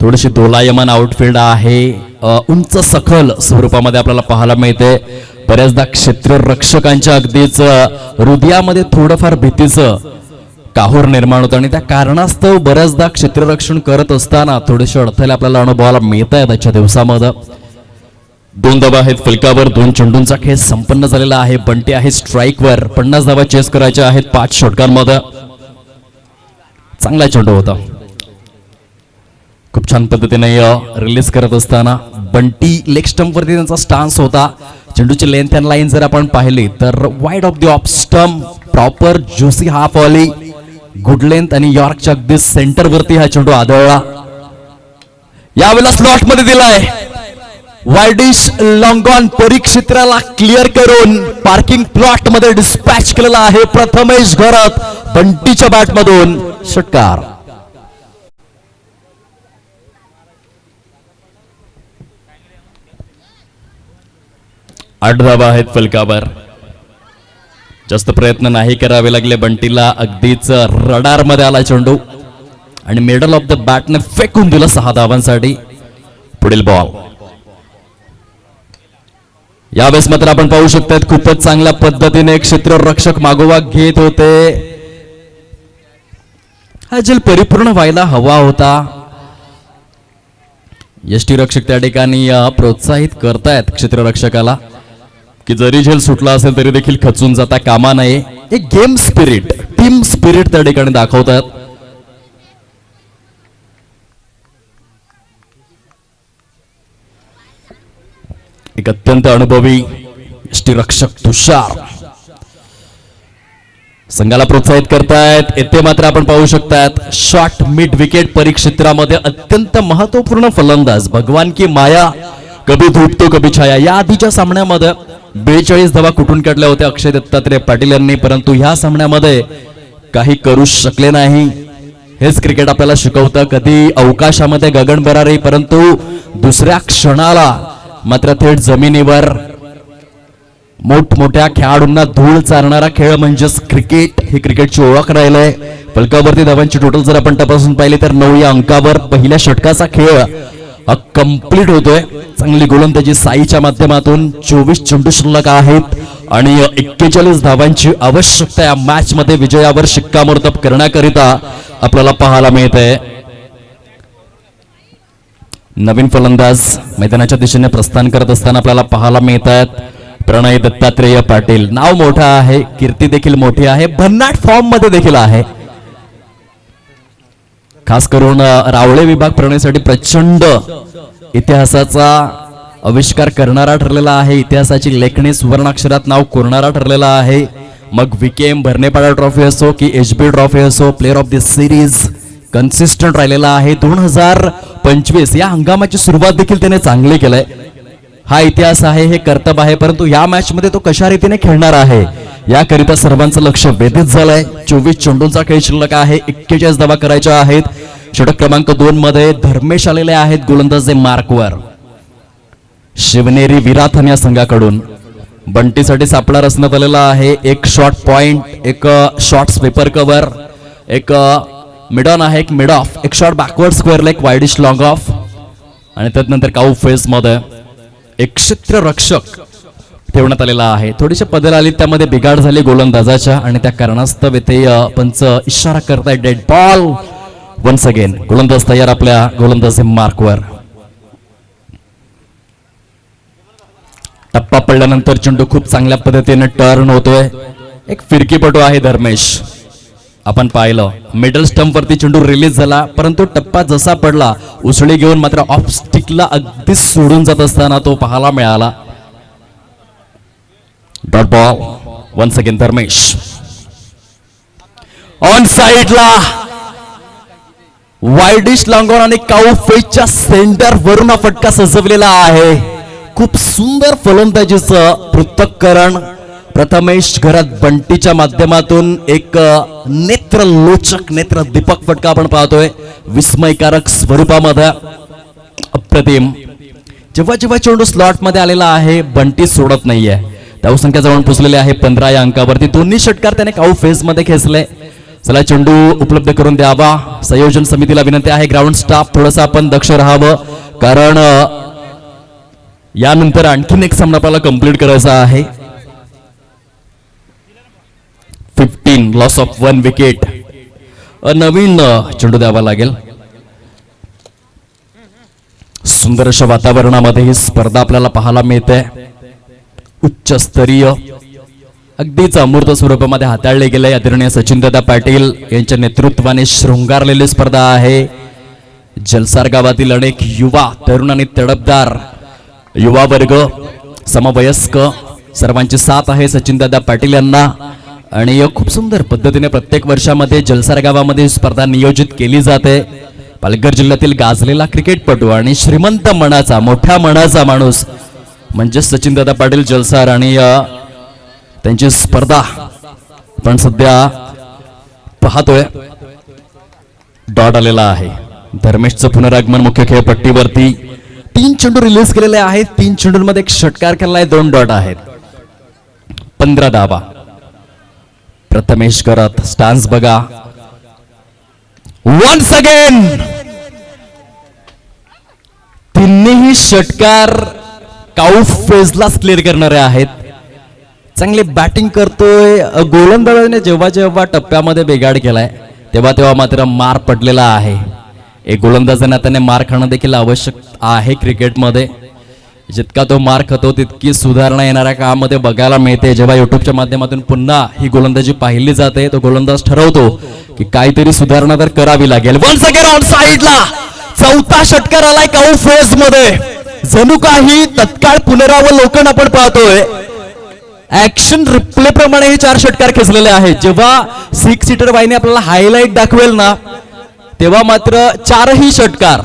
थोडीशी दोलायमान आउटफील्ड आहे. उंच सखल स्वरूपामध्ये आपल्याला पाहायला मिळते. बऱ्याचदा क्षेत्ररक्षकांच्या अगदीच हृदयामध्ये थोडंफार भीतीचं काहूर निर्माण होतं आणि त्या कारणास्तव बऱ्याचदा क्षेत्ररक्षण करत असताना थोडेसे अडथळे आपल्याला अनुभवायला मिळत आहेत आजच्या दिवसामध्ये. 2 धावा आहेत फलकावर. 2 चेंडूंचा खेळ संपन्न झालेला आहे. बंटी आहे स्ट्राईकवर. 50 धावा चेस करायच्या आहेत 5 षटकांमध्ये. चांगला चेंडू होता. खूप छान पद्धतीने रिलीज करत असताना बंटी लेग स्टंप वरती त्यांचा स्टान्स होता. चेंडूची लेंथ अँड लाईन जर आपण पाहिली तर wide of the off stump proper juicy half volley good length आणि यॉर्कच्या अगदी सेंटर वरती हा चेंडू आदळला. यावेळेला स्लॉट मध्ये दिलाय. वाईडिश लॉंग ऑन परिक्षेत्राला क्लिअर करून पार्किंग प्लॉट मध्ये डिस्पॅच केलेला आहे प्रथमेश घरात बंटीच्या बॅटमधून. षटकार. आठ धावा आहेत फलकावर. जास्त प्रयत्न नाही करावे लागले बंटीला. अगदीच रडार मध्ये आला चेंडू आणि मिडल ऑफ द बॅटने फेकून दिलं 6 धावांसाठी. पुढील बॉल. यावेळेस मात्र आपण पाहू शकतात खूपच चांगल्या पद्धतीने क्षेत्ररक्षक मागोवा घेत होते. हा जल परिपूर्ण व्हायला हवा होता. यष्टीरक्षक त्या ठिकाणी प्रोत्साहित करतायत क्षेत्ररक्षकाला की जरी झेल सुटला असेल तरी देखील खचून जाता कामा नये. एक गेम स्पिरिट टीम स्पिरिट त्या ठिकाणी दाखवतात. एक अत्यंत अनुभवी यष्टीरक्षक तुषार संघाला प्रोत्साहित करतायत. येथे मात्र आपण पाहू शकतात शॉर्ट मिड विकेट परिक्षेत्रामध्ये अत्यंत महत्वपूर्ण फलंदाज भगवान की माया कभी धूप तो कभी छाया या आधीच्या सामन्यामध्ये 42 धावा कुठून काढल्या होत्या अक्षय दत्तात्रय पाटील यांनी, परंतु ह्या सामन्यामध्ये काही करू शकले नाही. हेच क्रिकेट आपल्याला शिकवतं, कधी अवकाशामध्ये गगन भरारी, परंतु दुसऱ्या क्षणाला मात्र थेट जमिनीवर मोठमोठ्या खेळाडूंना धूळ चारणारा खेळ म्हणजेच क्रिकेट. ही क्रिकेटची ओळख राहिलंय. फलकावरती धावांची टोटल जर आपण तपासून पाहिली तर 9 या अंकावर पहिल्या षटकाचा खेळ कंप्लीट होतोय. चांगली गोलंदाजी साईच्या माध्यमातून 24 चेंडू शिल्लक आहेत आणि 41 धावांची आवश्यकता या मॅच मध्ये विजयावर शिक्कामोर्तब करण्याकरिता आपल्याला पाहायला मिळतंय. नवीन फलंदाज मैदानाच्या दिशेने प्रस्थान करत असताना आपल्याला पाहायला मिळत आहेत. प्रणय दत्तात्रेय पाटील नाव मोठं आहे, कीर्ती देखील मोठी आहे, भन्नाट फॉर्म मध्ये देखील आहे. खास करून रावळे विभाग प्रणयसाठी प्रचंड इतिहासाचा आविष्कार करणारा ठरलेला आहे. इतिहासाची लेखणी सुवर्णाक्षरात नाव कोरणारा ठरलेला आहे. मग विकेएम भरणेपाडा ट्रॉफी असो की HB ट्रॉफी असो, player of the series consistent राहिलेला आहे. 2025 या हंगामाची सुरुवात देखील त्याने चांगली केलंय. हा इतिहास आहे, हे कर्तव्य आहे, परंतु या मॅच मध्ये तो कशा रीतीने खेळणार आहे याकरिता सर्वांचं लक्ष वेधित झालंय. 24 चेंडूंचा खेळ शिल्लक आहे, 41 धावा करायच्या आहेत. षटक क्रमांक 2 मध्ये धर्मेश आलेले आहेत गोलंदाज मार्कवर. शिवनेरी विराथन या संघाकडून बंटीसाठी सापळा रचण्यात आलेला आहे. एक शॉर्ट पॉइंट, एक शॉर्ट स्वीपर कव्हर, एक मिड ऑन आहे, एक मिड ऑफ, एक short backward square leg, widish long of आणि त्यानंतर काऊ फेस मध्ये एक क्षेत्ररक्षक ठेवण्यात आलेला आहे. थोडीशी बदल आली, त्यामध्ये बिघाड झाली गोलंदाजाच्या आणि त्या कारणास्तव येथे पंच इशारा करताय डेड बॉल. वन्स अगेन गोलंदाज तयार आपल्या गोलंदाज मार्कवर. टप्पा पडल्यानंतर चेंडू खूप चांगल्या पद्धतीने टर्न होतोय. एक फिरकीपटू आहे धर्मेश. आपण पाहिलं मिडल स्टंप वरती चेंडू रिलीज झाला, परंतु टप्पा जसा पडला उसळी घेऊन मात्र ऑफ स्टिकला अगदी सोडून जात असताना तो पाहायला मिळाला. Dot ball once again Dharmesh. On साइडला वाईडिश लॉंगॉन आणि काऊ फेसच्या सेंटर वरून हा फटका सजवलेला आहे. खूप सुंदर फलंदाजीचं पृथक्करण प्रथमेश घरात बंटीच्या माध्यमातून एक नेत्रलोचक नेत्रदीपक फटका आपण पाहतोय विस्मयकारक स्वरूपामध्ये. अप्रतिम. जेव्हा जेव्हा चेंडू स्लॉट मध्ये आलेला आहे बंटी सोडत नाहीये. धावसंख्या जवळ पोहोचलेली आहे 15 या अंकावरती. दोन्ही षटकार त्याने काऊ फेस मध्ये खेचले. चला चेंडू उपलब्ध करून द्यावा. संयोजन समितीला विनंती आहे, ग्राउंड स्टाफ थोडंसं आपण दक्ष राहावं, कारण यानंतर आणखीन एक सामना आपल्याला कंप्लीट करायचा आहे. 15 लॉस ऑफ 1 विकेट. नवीन चेंडू द्यावा लागेल. सुंदर अशा वातावरणामध्ये ही स्पर्धा आपल्याला पाहायला मिळते. उच्चस्तरीय अगदीच अमूर्त स्वरूपामध्ये हाताळले गेले. आदरणीय सचिनदादा पाटील यांच्या नेतृत्वाने शृंगारलेली स्पर्धा आहे. जलसार गावातील अनेक युवा तरुण आणि तडफदार युवा वर्ग, समवयस्क सर्वांची साथ आहे सचिनदादा पाटील यांना. आणि खूप सुंदर पद्धतीने प्रत्येक वर्षामध्ये जलसार गावामध्ये स्पर्धा नियोजित केली जाते. पालघर जिल्ह्यातील गाजलेला क्रिकेटपटू आणि श्रीमंत मनाचा मोठ्या मनाचा माणूस म्हणजे सचिनदादा पाटील जलसार आणि त्यांची स्पर्धा पण सध्या पाहतोय. डॉट आलेला आहे. धर्मेशचं पुनरागमन मुख्य खेळपट्टीवरती. 3 चेंडू रिलीज केलेले आहेत. 3 चेंडूंमध्ये एक षटकार केलेला आहे. 2 डॉट आहेत. 15 धावा. प्रथमेश करत स्टान्स बघा. वन्स अगेन तिन्ही षटकार काऊ फेजलाच क्लिअर करणारे आहेत. चांगली बॅटिंग करतोय. गोलंदाजाने जेव्हा जेव्हा टप्प्यामध्ये बिघाड केलाय तेव्हा तेव्हा मात्र मार पडलेला आहे. एक गोलंदाजाने त्याने मार खाणं देखील आवश्यक आहे क्रिकेटमध्ये. जितका तो मार खातो तितकी सुधारणा येणाऱ्या काळामध्ये बघायला मिळते. जेव्हा युट्यूबच्या माध्यमातून पुन्हा ही गोलंदाजी पाहिली जाते तो गोलंदाज ठरवतो की काहीतरी सुधारणा तर करावी लागेल. वन्स अगेन ऑन साइडला चौथा षटकार आलाय काऊ फेज मध्ये. जणू काही तत्काळ पुनरावलोकन आपण पाहतोय. ऍक्शन रिप्ले प्रमाणे हे 4 षटकार खेचलेले आहेत. जेव्हा 6 सीटर वाहिनी आपल्याला हायलाइट दाखवेल ना तेव्हा मात्र 4ही षटकार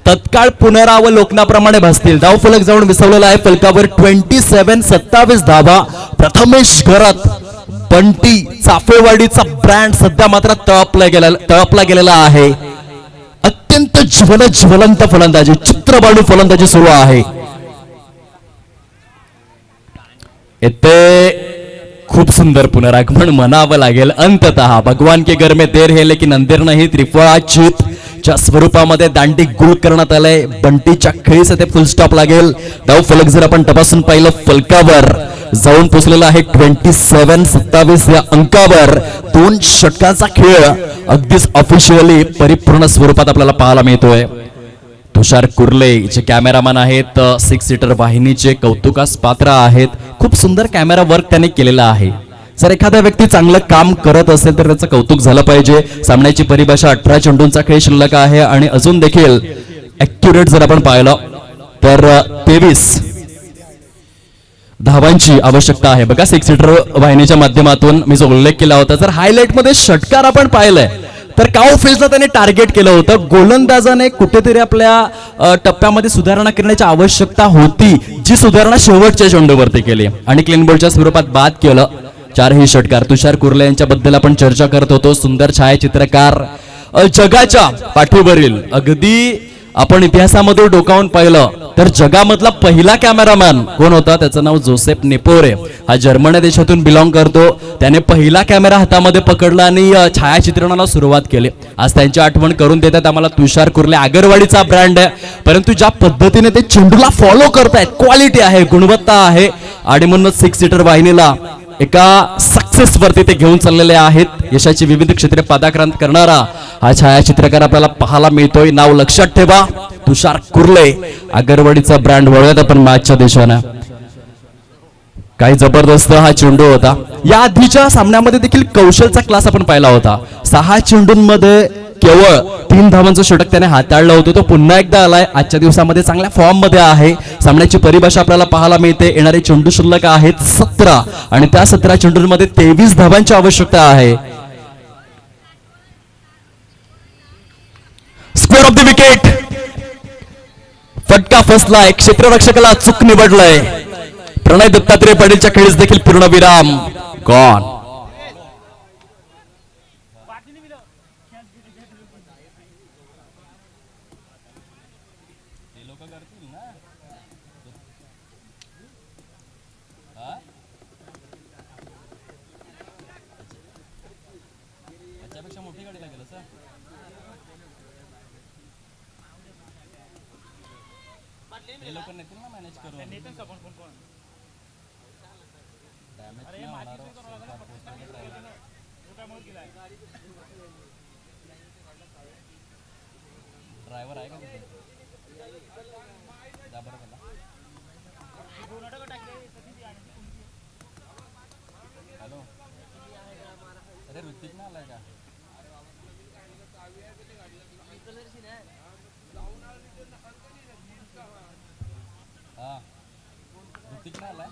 तत्काळ पुनरावलोकनाप्रमाणे भासतील. धाव फलक जाऊन विसवलेला आहे फलकावर 27 धावा. प्रथमेश घरात बंटी चाफेवाडीचा ब्रँड सध्या मात्र तळपला गेलेला आहे. अत्यंत ज्वलंत फलंदाजी, चित्रबाणू फलंदाजी सुरू आहे. येथे खूप सुंदर पुनरागमन म्हणावं लागेल. अंततः भगवान के घर में देर है लेकिन अंधेर नाही. त्रिफळा जीत च्या स्वरूपामध्ये दांडी गुल करण्यात आलंय. बंटीच्या खेळीस ते फुल स्टॉप लागेल. धाव फलक जर आपण तपासून पाहिलं फलकावर जाऊन पोचलेला आहे 27 या अंकावर. 2 षटकांचा खेळ अगदीच ऑफिशियली परिपूर्ण स्वरूपात आपल्याला पाहायला मिळतोय. तुषार कुर्ले जे कॅमेरामॅन आहेत 6 सीटर वाहिनीचे कौतुकास पात्र आहेत. खूप सुंदर कॅमेरा वर्क त्यांनी केलेला आहे. जर एखादा व्यक्ती चांगलं काम करत असेल तर त्याचं कौतुक झालं पाहिजे. सामन्याची परिभाषा 18 चेंडूंचा खेळ शिल्लक आहे आणि अजून देखील ऍक्युरेट जर आपण पाहिलं तर 23 धावांची आवश्यकता आहे. बघा 6 सीटर वाहिनीच्या माध्यमातून मी जो उल्लेख केला होता, जर हायलाइट मध्ये षटकार आपण पाहिलंय तर काउ फेजला त्याने टार्गेट केलं होतं. गोलंदाजाने कुठेतरी आपल्या टप्प्यामध्ये सुधारणा करण्याची आवश्यकता होती, जी सुधारणा शेवटच्या चेंडूवरती केली आणि क्लीन बोल्डच्या स्वरूपात बाद केलं. 4ही षटकार. तुषार कुर्ले यांच्याबद्दल आपण चर्चा करत होतो. सुंदर छायाचित्रकार, जगाच्या पाठीवरील अगदी आपण इतिहासामध्ये डोकावून पाहिलं तर जगामधला पहिला कॅमेरामॅन कोण होता? त्याचं नाव जोसेफ नेपोरे. हा जर्मन देशातून बिलॉंग करतो. त्याने पहिला कॅमेरा हातामध्ये पकडला आणि छायाचित्रणाला सुरुवात केली. आज त्यांची आठवण करून देतात आम्हाला. तुषार कुर्ले आगरवाडीचा ब्रँड आहे, परंतु ज्या पद्धतीने ते चेंडूला फॉलो करतायत, क्वालिटी आहे, गुणवत्ता आहे आणि म्हणूनच 6 सीटर वाहिनीला एका सक्सेस वरती ते घेऊन चाललेले आहेत. यशाची विविध क्षेत्रे पादाक्रांत करणारा हा छायाचित्रकार आपल्याला पाहायला मिळतोय. नाव लक्षात ठेवा, तुषार कुर्ले, आगरवाडीचा ब्रँड. वळूयात आपण मॅचच्या दिशेने. काही जबरदस्त हा चेंडू होता. या आधीच्या सामन्यामध्ये देखील कौशलचा क्लास आपण पाहिला होता. 6 चेंडूंमध्ये केवळ 3 धावांचं षटक त्याने हाताळलं होतं. तो पुन्हा एकदा आलाय. आजच्या दिवसामध्ये चांगल्या फॉर्म मध्ये आहे. सामन्याची परिभाषा आपल्याला पाहायला मिळते. येणारे चेंडू शिल्लक आहेत 17 आणि त्या 17 चेंडूंमध्ये 23 धावांची आवश्यकता आहे. Square of the wicket. फटका फसलाय. क्षेत्ररक्षकाला चूक निवडलाय. प्रणय दत्तात्रय पाटीलच्या खेळीस देखील पूर्णविराम. गॉन. ड्रायव्हर आहे का हॅलो, अरे ऋतिक ना आलाय का? हा, ऋतिक ना आलाय.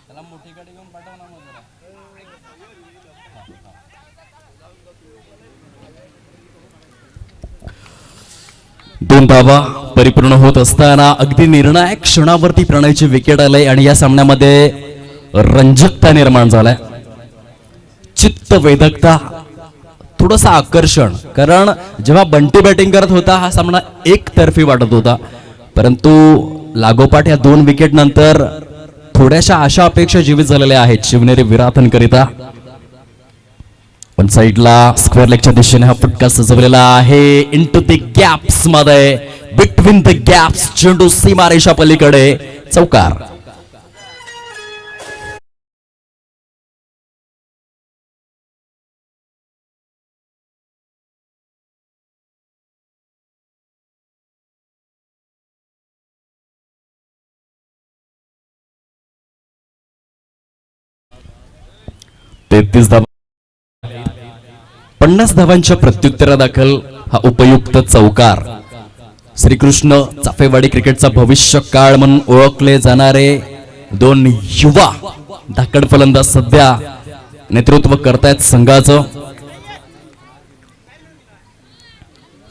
त्याला मोठी गाडी घेऊन पाठव ना मग जरा. दोन धावा परिपूर्ण होत असताना अगदी निर्णायक क्षणावरती प्रणयची विकेट आलंय आणि या सामन्यामध्ये रंजकता निर्माण झालाय. चित्तवेधकता, थोडस आकर्षण. कारण जेव्हा बंटी बॅटिंग करत होता हा सामना एकतर्फी वाटत होता, परंतु लागोपाठ या 2 विकेट नंतर थोड्याशा आशा अपेक्षा जीवित झालेल्या आहेत शिवनेरी विराथनकरिता. पण साईडला स्क्वेअर लेगच्या दिशेने हा फटका सजवलेला आहे. इंटू द गॅप्स मध्ये, बिटवीन द गॅप्स, चेंडू सीमारेषा पलीकडे, चौकार. तेहतीस धावा. 50 धावांच्या प्रत्युत्तरादाखल हा उपयुक्त चौकार श्रीकृष्ण चाफेवाडी क्रिकेटचा भविष्य काळ म्हणून ओळखले जाणारे दोन युवा धाकड फलंदाज सध्या नेतृत्व करतायत संघाचं.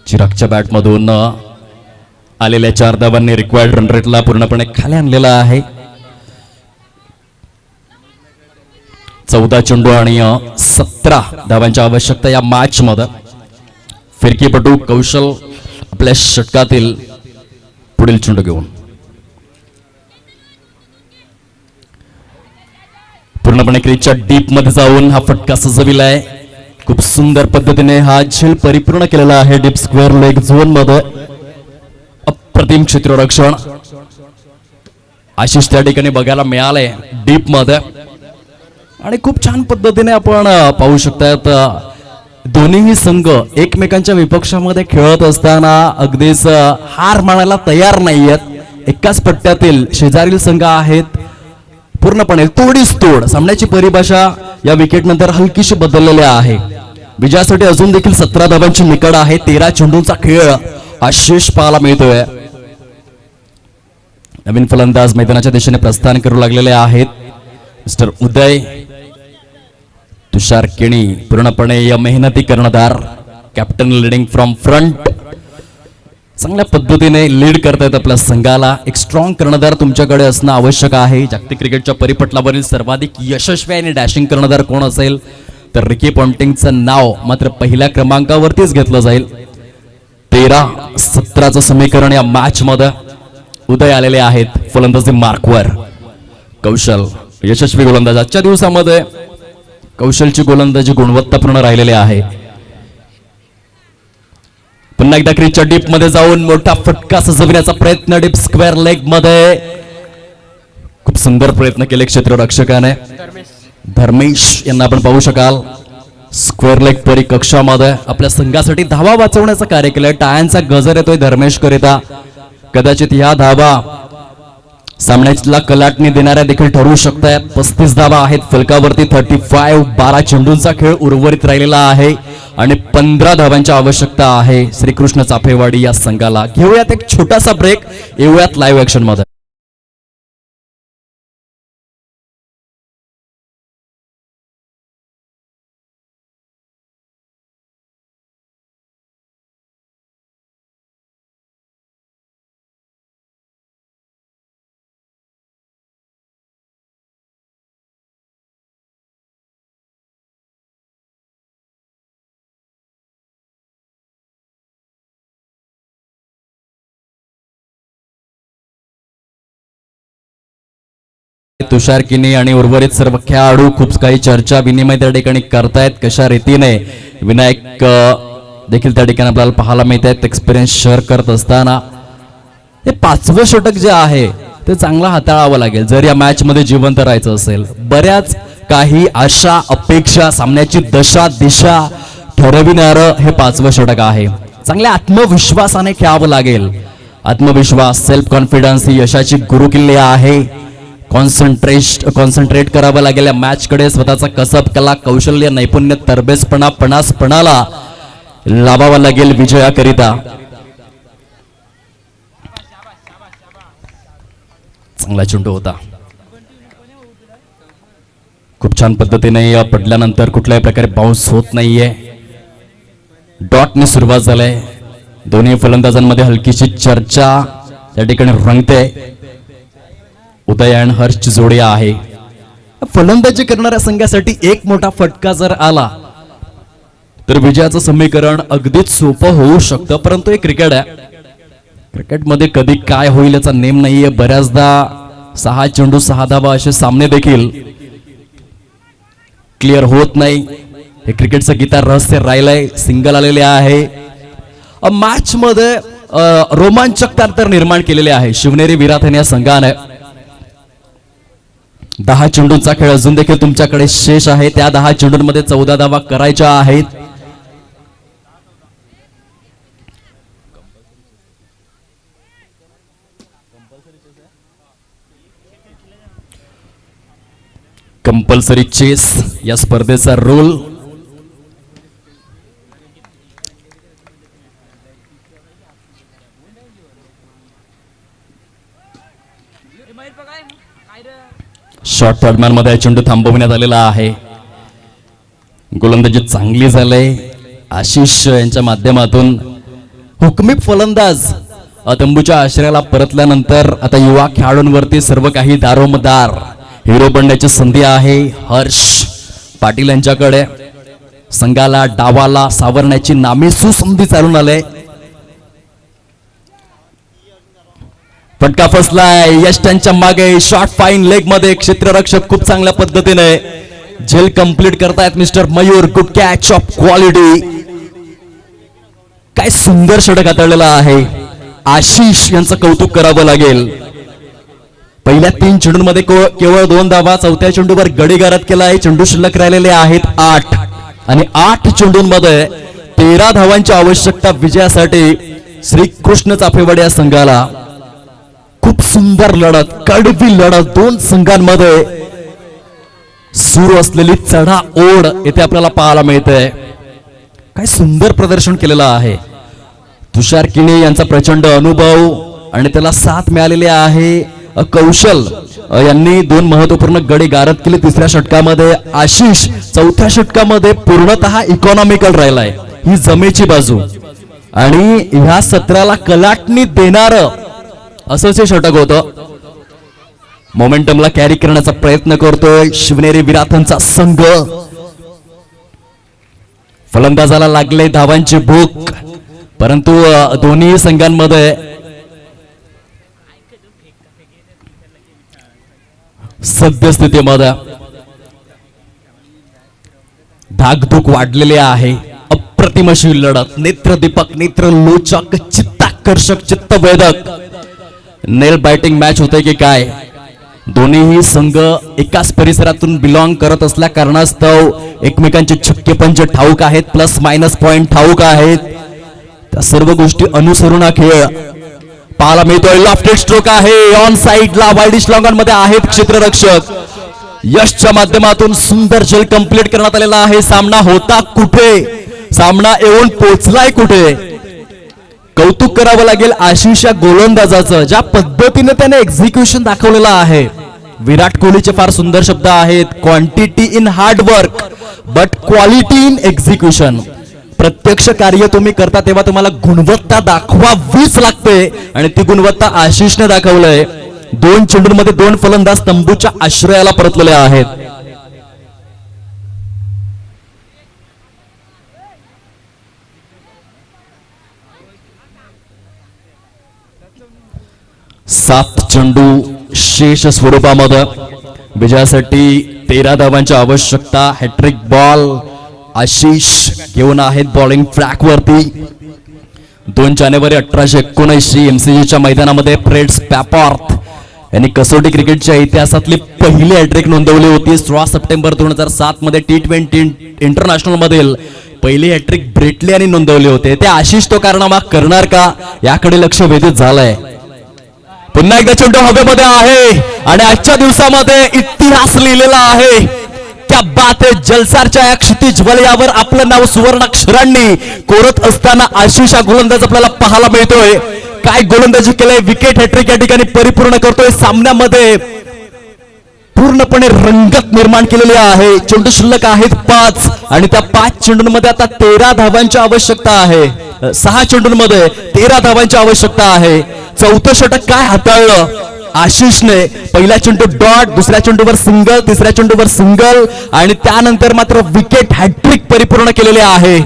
चिरागच्या बॅटमधून आलेल्या 4 धावांनी रिक्वायर्ड रन रेटला पूर्णपणे खाली आणलेला आहे. 14 चेंडू आणि 17 धावांची आवश्यकता या मॅच मध्ये. फिरकीपटू कौशल आपल्या षटकातील पुढील चेंडू घेऊन पूर्णपणे क्रीजच्या डीप मध्ये जाऊन हा फटका सजविलाय. खूप सुंदर पद्धतीने हा झेल परिपूर्ण केलेला आहे डीप स्क्वेअर लेग झोन मध्ये. अप्रतिम क्षेत्ररक्षण आशिष त्या ठिकाणी बघायला मिळालंय डीप मध्ये आणि खूप छान पद्धतीने आपण पाहू शकतात दोन्हीही संघ एकमेकांच्या विपक्षामध्ये खेळत असताना अगदीच हार मानायला तयार नाहीयेत. एकाच पट्ट्यातील शेजारील संघ आहेत. पूर्णपणे तोडीस तोड सामन्याची परिभाषा या विकेट नंतर हलकीशी बदललेली आहे. विजयासाठी अजून देखील 17 धावांची निकड आहे. 13 चेंडूंचा खेळ आशिष पाहायला मिळतोय. नवीन फलंदाज मैदानाच्या दिशेने प्रस्थान करू लागलेले आहेत. मिस्टर उदय तुषार केणी पूर्णपणे या मेहनती कर्णधार कॅप्टन लीडिंग फ्रॉम फ्रंट चांगल्या पद्धतीने लीड करतायत आपल्या संघाला. एक स्ट्रॉंग कर्णधार तुमच्याकडे असणं आवश्यक आहे. जागतिक क्रिकेटच्या परिपटलावरील सर्वाधिक यशस्वी आणि डॅशिंग कर्णधार कोण असेल तर रिकी पॉन्टिंगचं नाव मात्र पहिल्या क्रमांकावरतीच घेतलं जाईल. 13-17चं समीकरण या मॅच मध्ये. उदय आलेले आहेत फलंदाजी मार्कवर. कौशल यशस्वी गोलंदाज. आजच्या दिवसामध्ये कौशलची गोलंदाजी गुणवत्तापूर्ण राहिलेली आहे. पुन्हा एकदा क्रीजच्या डीप मध्ये जाऊन मोठा फटका सजविण्याचा प्रयत्न डीप स्क्वेअर लेग मध्ये. खूप सुंदर प्रयत्न केले क्षेत्ररक्षकाने. धर्मेश यांना आपण पाहू शकाल स्क्वेअर लेग परिकक्षामध्ये आपल्या संघासाठी धावा वाचवण्याचं कार्य केलंय. टाळ्यांचा गजर येतोय धर्मेश करिता. कदाचित ह्या धावा सामन्याला कलाटणी देणाऱ्या देखील ठरू शकतात. 35 धावा आहेत फलकावरती. 35. 12 चेंडूंचा खेळ उर्वरित राहिलेला आहे आणि 15 धावांची आवश्यकता आहे श्रीकृष्ण चाफेवाडी या संघाला. घेऊयात एक छोटासा ब्रेक. येऊयात लाईव्ह ऍक्शन मध्ये. तुषार किनी आणि उर्वरित सर्व खेळाडू खूप काही चर्चा विनिमय त्या ठिकाणी करतायत. कशा रीतीने विनायक देखील त्या ठिकाणी आपल्याला पाहायला मिळत आहेत एक्सपिरियन्स शेअर करत असताना. हे 5वं षटक जे आहे ते चांगलं हाताळावं लागेल जर या मॅच मध्ये जिवंत राहायचं असेल. बऱ्याच काही आशा अपेक्षा सामन्याची दशा दिशा ठरविणारं हे 5वं षटक आहे. चांगल्या आत्मविश्वासाने खेळावं लागेल. आत्मविश्वास सेल्फ कॉन्फिडन्स ही यशाची गुरुकिल्ली आहे. कॉन्सन्ट्रेट करावं लागेल या मॅच कडे. स्वतःचा कसब कला कौशल्य नैपुण्य तरबेजपणा पणासपणाला लावावा लागेल विजयाकरिता. चांगला चेंडू होता. खूप छान पद्धतीने पडल्यानंतर कुठल्याही प्रकारे बाउन्स होत नाहीये. डॉटने सुरुवात झालाय. दोन्ही फलंदाजांमध्ये हलकीशी चर्चा त्या ठिकाणी रंगते. उदय आणि हर्षची जोडी आहे. फलंदाजी करणाऱ्या संघासाठी एक मोठा फटका जर आला तर विजयाचं समीकरण अगदीच सोपं होऊ शकतं. परंतु हे क्रिकेट आहे. क्रिकेटमध्ये कधी काय होईल याचा नेम नाहीये. बऱ्याचदा 6 चेंडू 6 धावा असे सामने देखील क्लिअर होत नाही. हे क्रिकेटचं गीता रहस्य राहिलंय. सिंगल आलेले आहे. मॅच मध्ये रोमांचकता तर निर्माण केलेली आहे शिवनेरी विराथन या संघाने. 10 चेंडूंचा खेळ अजून देखील तुमच्याकडे शेष आहे. त्या 10 चेंडूंमध्ये 14 धावा करायच्या आहेत. कंपल्सरी चेस या स्पर्धेचा रूल. शॉर्ट थर्डमॅन मध्ये चेंडू थांबवण्यात आलेला आहे. गोलंदाजी चांगली झाले. आशिष यांच्या माध्यमातून हुकमी फलंदाज तंबूच्या आश्रयाला परतल्यानंतर आता युवा खेळाडूंवरती सर्व काही दारोमदार हिरो बनण्याची संधी आहे. हर्ष पाटील यांच्याकडे संघाला डावाला सावरण्याची नामीसूद संधी चालून आले. फटका फसलाय. यश त्यांच्या मागे शॉर्ट फाईन लेग मध्ये क्षेत्ररक्षक खूप चांगल्या पद्धतीने झेल कंप्लीट करतायत mister Mayur. Good catch of quality. काय सुंदर षटक हाताळलेला आहे. आशिष यांचं कौतुक करावं लागेल. पहिल्या 3 चेंडूंमध्ये केवळ 2 धावा. चौथ्या चेंडूवर गडी गारद केलाय. चेंडू शिल्लक राहिलेले आहेत 8 आणि 8 चेंडूंमध्ये 13 धावांची आवश्यकता विजयासाठी श्रीकृष्ण चाफेवाडी या संघाला. खूप सुंदर लढत, कडवी लढत. 2 संघांमध्ये सुरू असलेली चढा ओढ येथे आपल्याला पाहायला मिळते. काय सुंदर प्रदर्शन केलेलं आहे. तुषार किणे यांचा प्रचंड अनुभव आणि त्याला साथ मिळालेली आहे. कौशल यांनी 2 महत्वपूर्ण गडी गारद केले तिसऱ्या षटकामध्ये. आशिष चौथ्या षटकामध्ये पूर्णतः इकॉनॉमिकल राहिलाय. ही जमेची बाजू आणि ह्या सत्राला कलाटणी देणार असंच हे षटक होतं. मोमेंटमला कॅरी करण्याचा प्रयत्न करतोय शिवनेरी विराथांचा संघ. फलंदाजाला लागले धावांची भूक, परंतु दोन्ही संघांमध्ये सद्यस्थितीमध्ये धाकधूक वाढलेली आहे. अप्रतिम अशी लढत. नेत्रदीपक, नेत्रलोचक, चित्ताकर्षक, चित्तवेधक नेल बायटिंग मॅच होते की काय. दोन्हीही संघ एकाच परिसरातून बिलॉंग करत असल्या कारणास्तव एकमेकांचे छक्के पंच ठाऊक आहेत. प्लस मायनस पॉइंट ठाऊक आहेत. त्या सर्व गोष्टी अनुसरून हा खेळ पाहायला मिळतोय. लॉफ्टेड स्ट्रोक आहे. ऑन साइडला वाईडिश लॉंगॉन मध्ये आहेत क्षेत्ररक्षक. यशच्या माध्यमातून सुंदर झेल कंप्लीट करण्यात आलेला आहे. सामना होता कुठे, सामना येऊन पोचलाय कुठे. कौतुक करावं लागेल आशिष या गोलंदाजाचं. ज्या पद्धतीने त्याने एक्झिक्युशन दाखवलेलं आहे. विराट कोहलीचे फार सुंदर शब्द आहेत. Quantity in hard work but quality in execution. प्रत्यक्ष कार्य तुम्ही करता तेव्हा तुम्हाला गुणवत्ता दाखवावीच लागते आणि ती गुणवत्ता आशिषने दाखवलंय. 2 चेंडूंमध्ये 2 फलंदाज तंबूच्या आश्रयाला परतलेले आहेत. सात चेंडू शेष स्वरूपामध्ये. विजयासाठी 13 धावांची आवश्यकता. हॅट्रिक बॉल आशिष घेऊन आहेत बॉलिंग ट्रॅक वरती. 2 जानेवारी 1879 एमसीजीच्या मैदानामध्ये फ्रेड्स पॅपॉर्थ यांनी कसोटी क्रिकेटच्या इतिहासातली पहिली हॅट्रिक नोंदवली होती. 16 सप्टेंबर 2007 मध्ये T20 इंटरनॅशनल मधील पहिली हॅट्रिक ब्रेटली यांनी नोंदवली होते. ते आशिष तो कारनामा करणार का याकडे लक्ष वेधित झालंय. पुन्हा एकदा चेंडू हवेमध्ये आहे आणि आजच्या दिवसामध्ये इतिहास लिहिलेला आहे. क्या बात आहे. जलसारच्या या क्षितिज वलयावर आपलं नाव सुवर्णाक्षरांनी कोरत असताना आशिष हा गोलंदाज आपल्याला पाहायला मिळतोय. काय गोलंदाजी केलंय. विकेट हॅट्रिक या ठिकाणी परिपूर्ण करतोय. सामन्यामध्ये पूर्णपणे रंगत निर्माण केलेली आहे. चेंडू शिल्लक आहेत 5 आणि त्या 5 चेंडूंमध्ये आता 13 धावांची आवश्यकता आहे. 6 चेंडूंमध्ये 13 धावांची आवश्यकता आहे. चौथं षटक काय हाताळलं आशिषने. पहिल्या चेंडू डॉट, दुसऱ्या चेंडूवर सिंगल, तिसऱ्या चेंडूवर सिंगल आणि त्यानंतर मात्र विकेट हॅट्रिक परिपूर्ण केलेले आहे.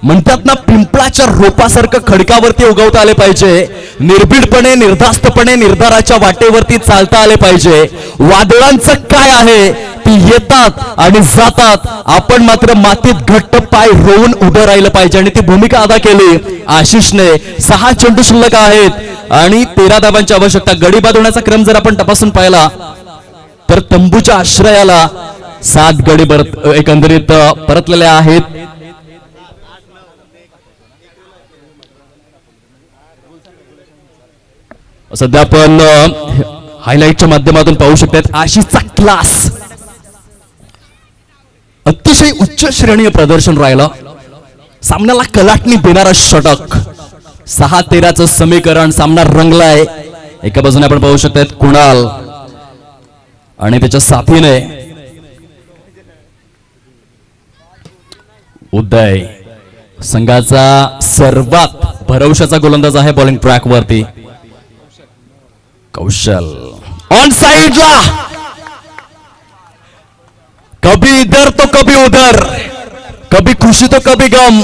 म्हणतात ना पिंपळाच्या रोपासारखं खडकावरती उगवता आले पाहिजे. निर्भीडपणे, निर्धास्तपणे निर्धाराच्या वाटेवरती चालता आले पाहिजे. वादळांचं काय आहे, ती येतात आणि जातात. आपण मात्र मातीत घट्ट पाय रोवून उभं राहिलं पाहिजे आणि ती भूमिका अदा केली आशिषने. 6 चेंडू शिल्लक आहेत आणि 13 धावांची आवश्यकता. गडी बाद होण्याचा क्रम जर आपण तपासून पाहिला तर तंबूच्या आश्रयाला 7 गडी एकंदरीत परतलेले आहेत. सध्या आपण हायलाइटच्या माध्यमातून पाहू शकतात आशिषचा क्लास. अतिशय उच्च श्रेणीय प्रदर्शन राहिलं. सामन्याला कलाटणी देणारा षटक. 6-13चं समीकरण. सामना रंगलाय. एका बाजूने आपण पाहू शकतात कुणाल आणि त्याच्या साथीने उदय संघाचा सर्वात भरवशाचा गोलंदाज आहे बॉलिंग ट्रॅक वरती. कौशल ऑन साइडला, कभी इधर तो कभी उधर, कभी खुशी तो कभी गम,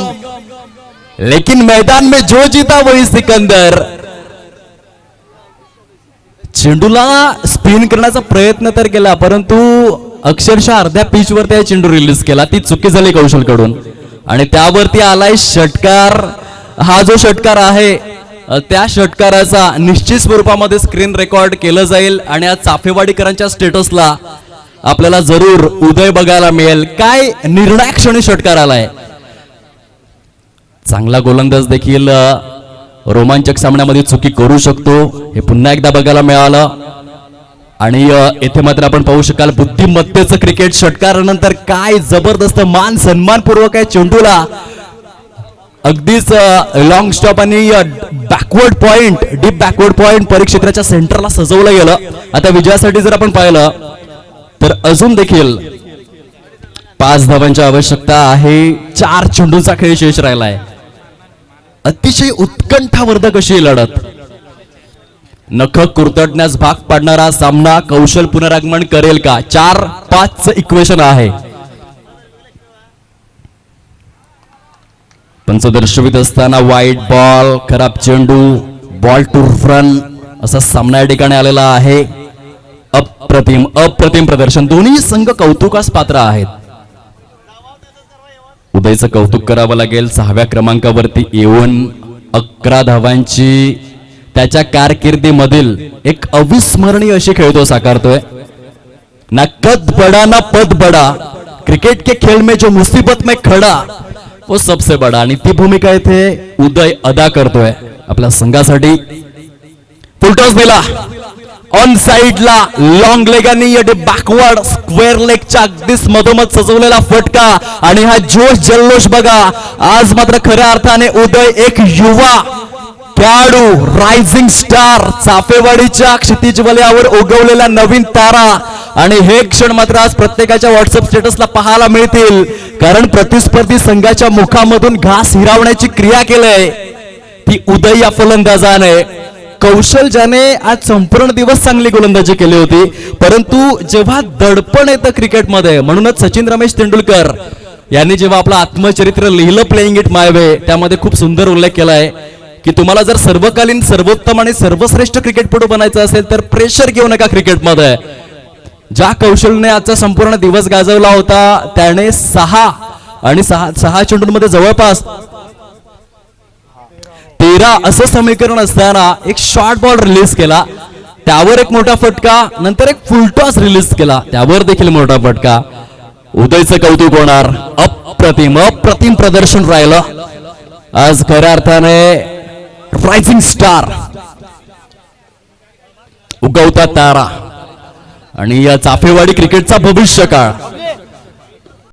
लेकिन मैदान में जो जीता वही सिकंदर. चेंडूला स्पिन करण्याचा प्रयत्न तर केला, परंतु अक्षरशः अर्ध्या पिच वर त्या चेंडू रिलीज केला. ती चुकी झाली कौशल कडून आणि त्यावरती आलाय षटकार. हा जो षटकार आहे त्या षटकाराचा निश्चित स्वरूपामध्ये स्क्रीन रेकॉर्ड केलं जाईल आणि आज चाफेवाडीकरांच्या स्टेटसला आपल्याला जरूर उदय बघायला मिळेल. काय निर्णायक क्षणी षटकार आलाय. चांगला गोलंदाज देखील रोमांचक सामन्यामध्ये चुकी करू शकतो, हे पुन्हा एकदा बघायला मिळालं. आणि येथे मात्र आपण पाहू शकाल बुद्धिमत्तेचं क्रिकेट. षटकारानंतर काय जबरदस्त मान सन्मानपूर्वक आहे चेंडूला. अगदीच लॉंग स्टॉप आणि backward point, deep backward point परिक्षेत्राच्या सेंटरला सजवलं गेलं. आता विजयासाठी जर आपण पाहिलं तर अजून देखील 5 धावांची आवश्यकता आहे. 4 चेंडूंचा खेळ शेष राहिलाय. अतिशय उत्कंठावर्धक अशी लढत. नख कुरतडण्यास भाग पाडणारा सामना. कौशल पुनरागमन करेल का? 4-5 इक्वेशन आहे. पंच दर्शवित असताना वाईट बॉल, खराब चेंडू, बॉल टू रन असा सामना या ठिकाणी आलेला आहे. अप्रतिम प्रदर्शन. दोन्ही संघ कौतुकास पात्र आहेत. उदयचं कौतुक करावं लागेल. 6व्या क्रमांकावरती येऊन 11 धावांची त्याच्या कारकिर्दीमधील एक अविस्मरणीय अशी खेळ तो साकारतोय. ना कद बडा ना पद बडा, क्रिकेट के खेळ में जो मुसीबत में खडा वो सबसे बडा. आणि ती भूमिका इथे उदय अदा करतोय आपल्या संघासाठी. फुलटॉस दिला ऑन साइडला, लॉंग लेगानी बॅकवर्ड स्क्वेअर लेगच्या अगदीच मधोमध सजवलेला फटका. आणि हा जोश जल्लोष बघा. आज मात्र खऱ्या अर्थाने उदय एक युवा खेळाडू, रायझिंग स्टार, चाफेवाडीच्या क्षितिज वलयावर उगवलेला नवीन तारा. आणि हे क्षण मात्र आज प्रत्येकाच्या व्हॉट्सअप स्टेटसला पाहायला मिळतील, कारण प्रतिस्पर्धी संघाच्या मुखामधून घास हिरावण्याची क्रिया केलंय ती उदय या फलंदाजाने. कौशल ज्याने आज संपूर्ण दिवस चांगली गोलंदाजी केली होती, परंतु जेव्हा दडपण येतं क्रिकेटमध्ये, म्हणूनच सचिन रमेश तेंडुलकर यांनी जेव्हा आपलं आत्मचरित्र लिहिलं प्लेइंग इट माय वे, त्यामध्ये खूप सुंदर उल्लेख केलाय की तुम्हाला जर सर्वकालीन सर्वोत्तम आणि सर्वश्रेष्ठ क्रिकेटपटू बनायचं असेल तर प्रेशर घेऊ नका क्रिकेटमध्ये. ज्या कौशलने आजचा संपूर्ण दिवस गाजवला होता, त्याने 6 चेंडूंमध्ये जवळपास 13 असं समीकरण असताना एक शॉर्ट बॉल रिलीज केला, त्यावर एक मोठा फटका, नंतर एक फुलटॉस रिलीज केला, त्यावर देखील मोठा फटका. उदयचं कौतुक होणार. अप्रतिम प्रदर्शन राहिलं आज खऱ्या अर्थाने. रायझिंग स्टार, उगवता तारा आणि या चाफेवाडी क्रिकेटचा भविष्य काळ.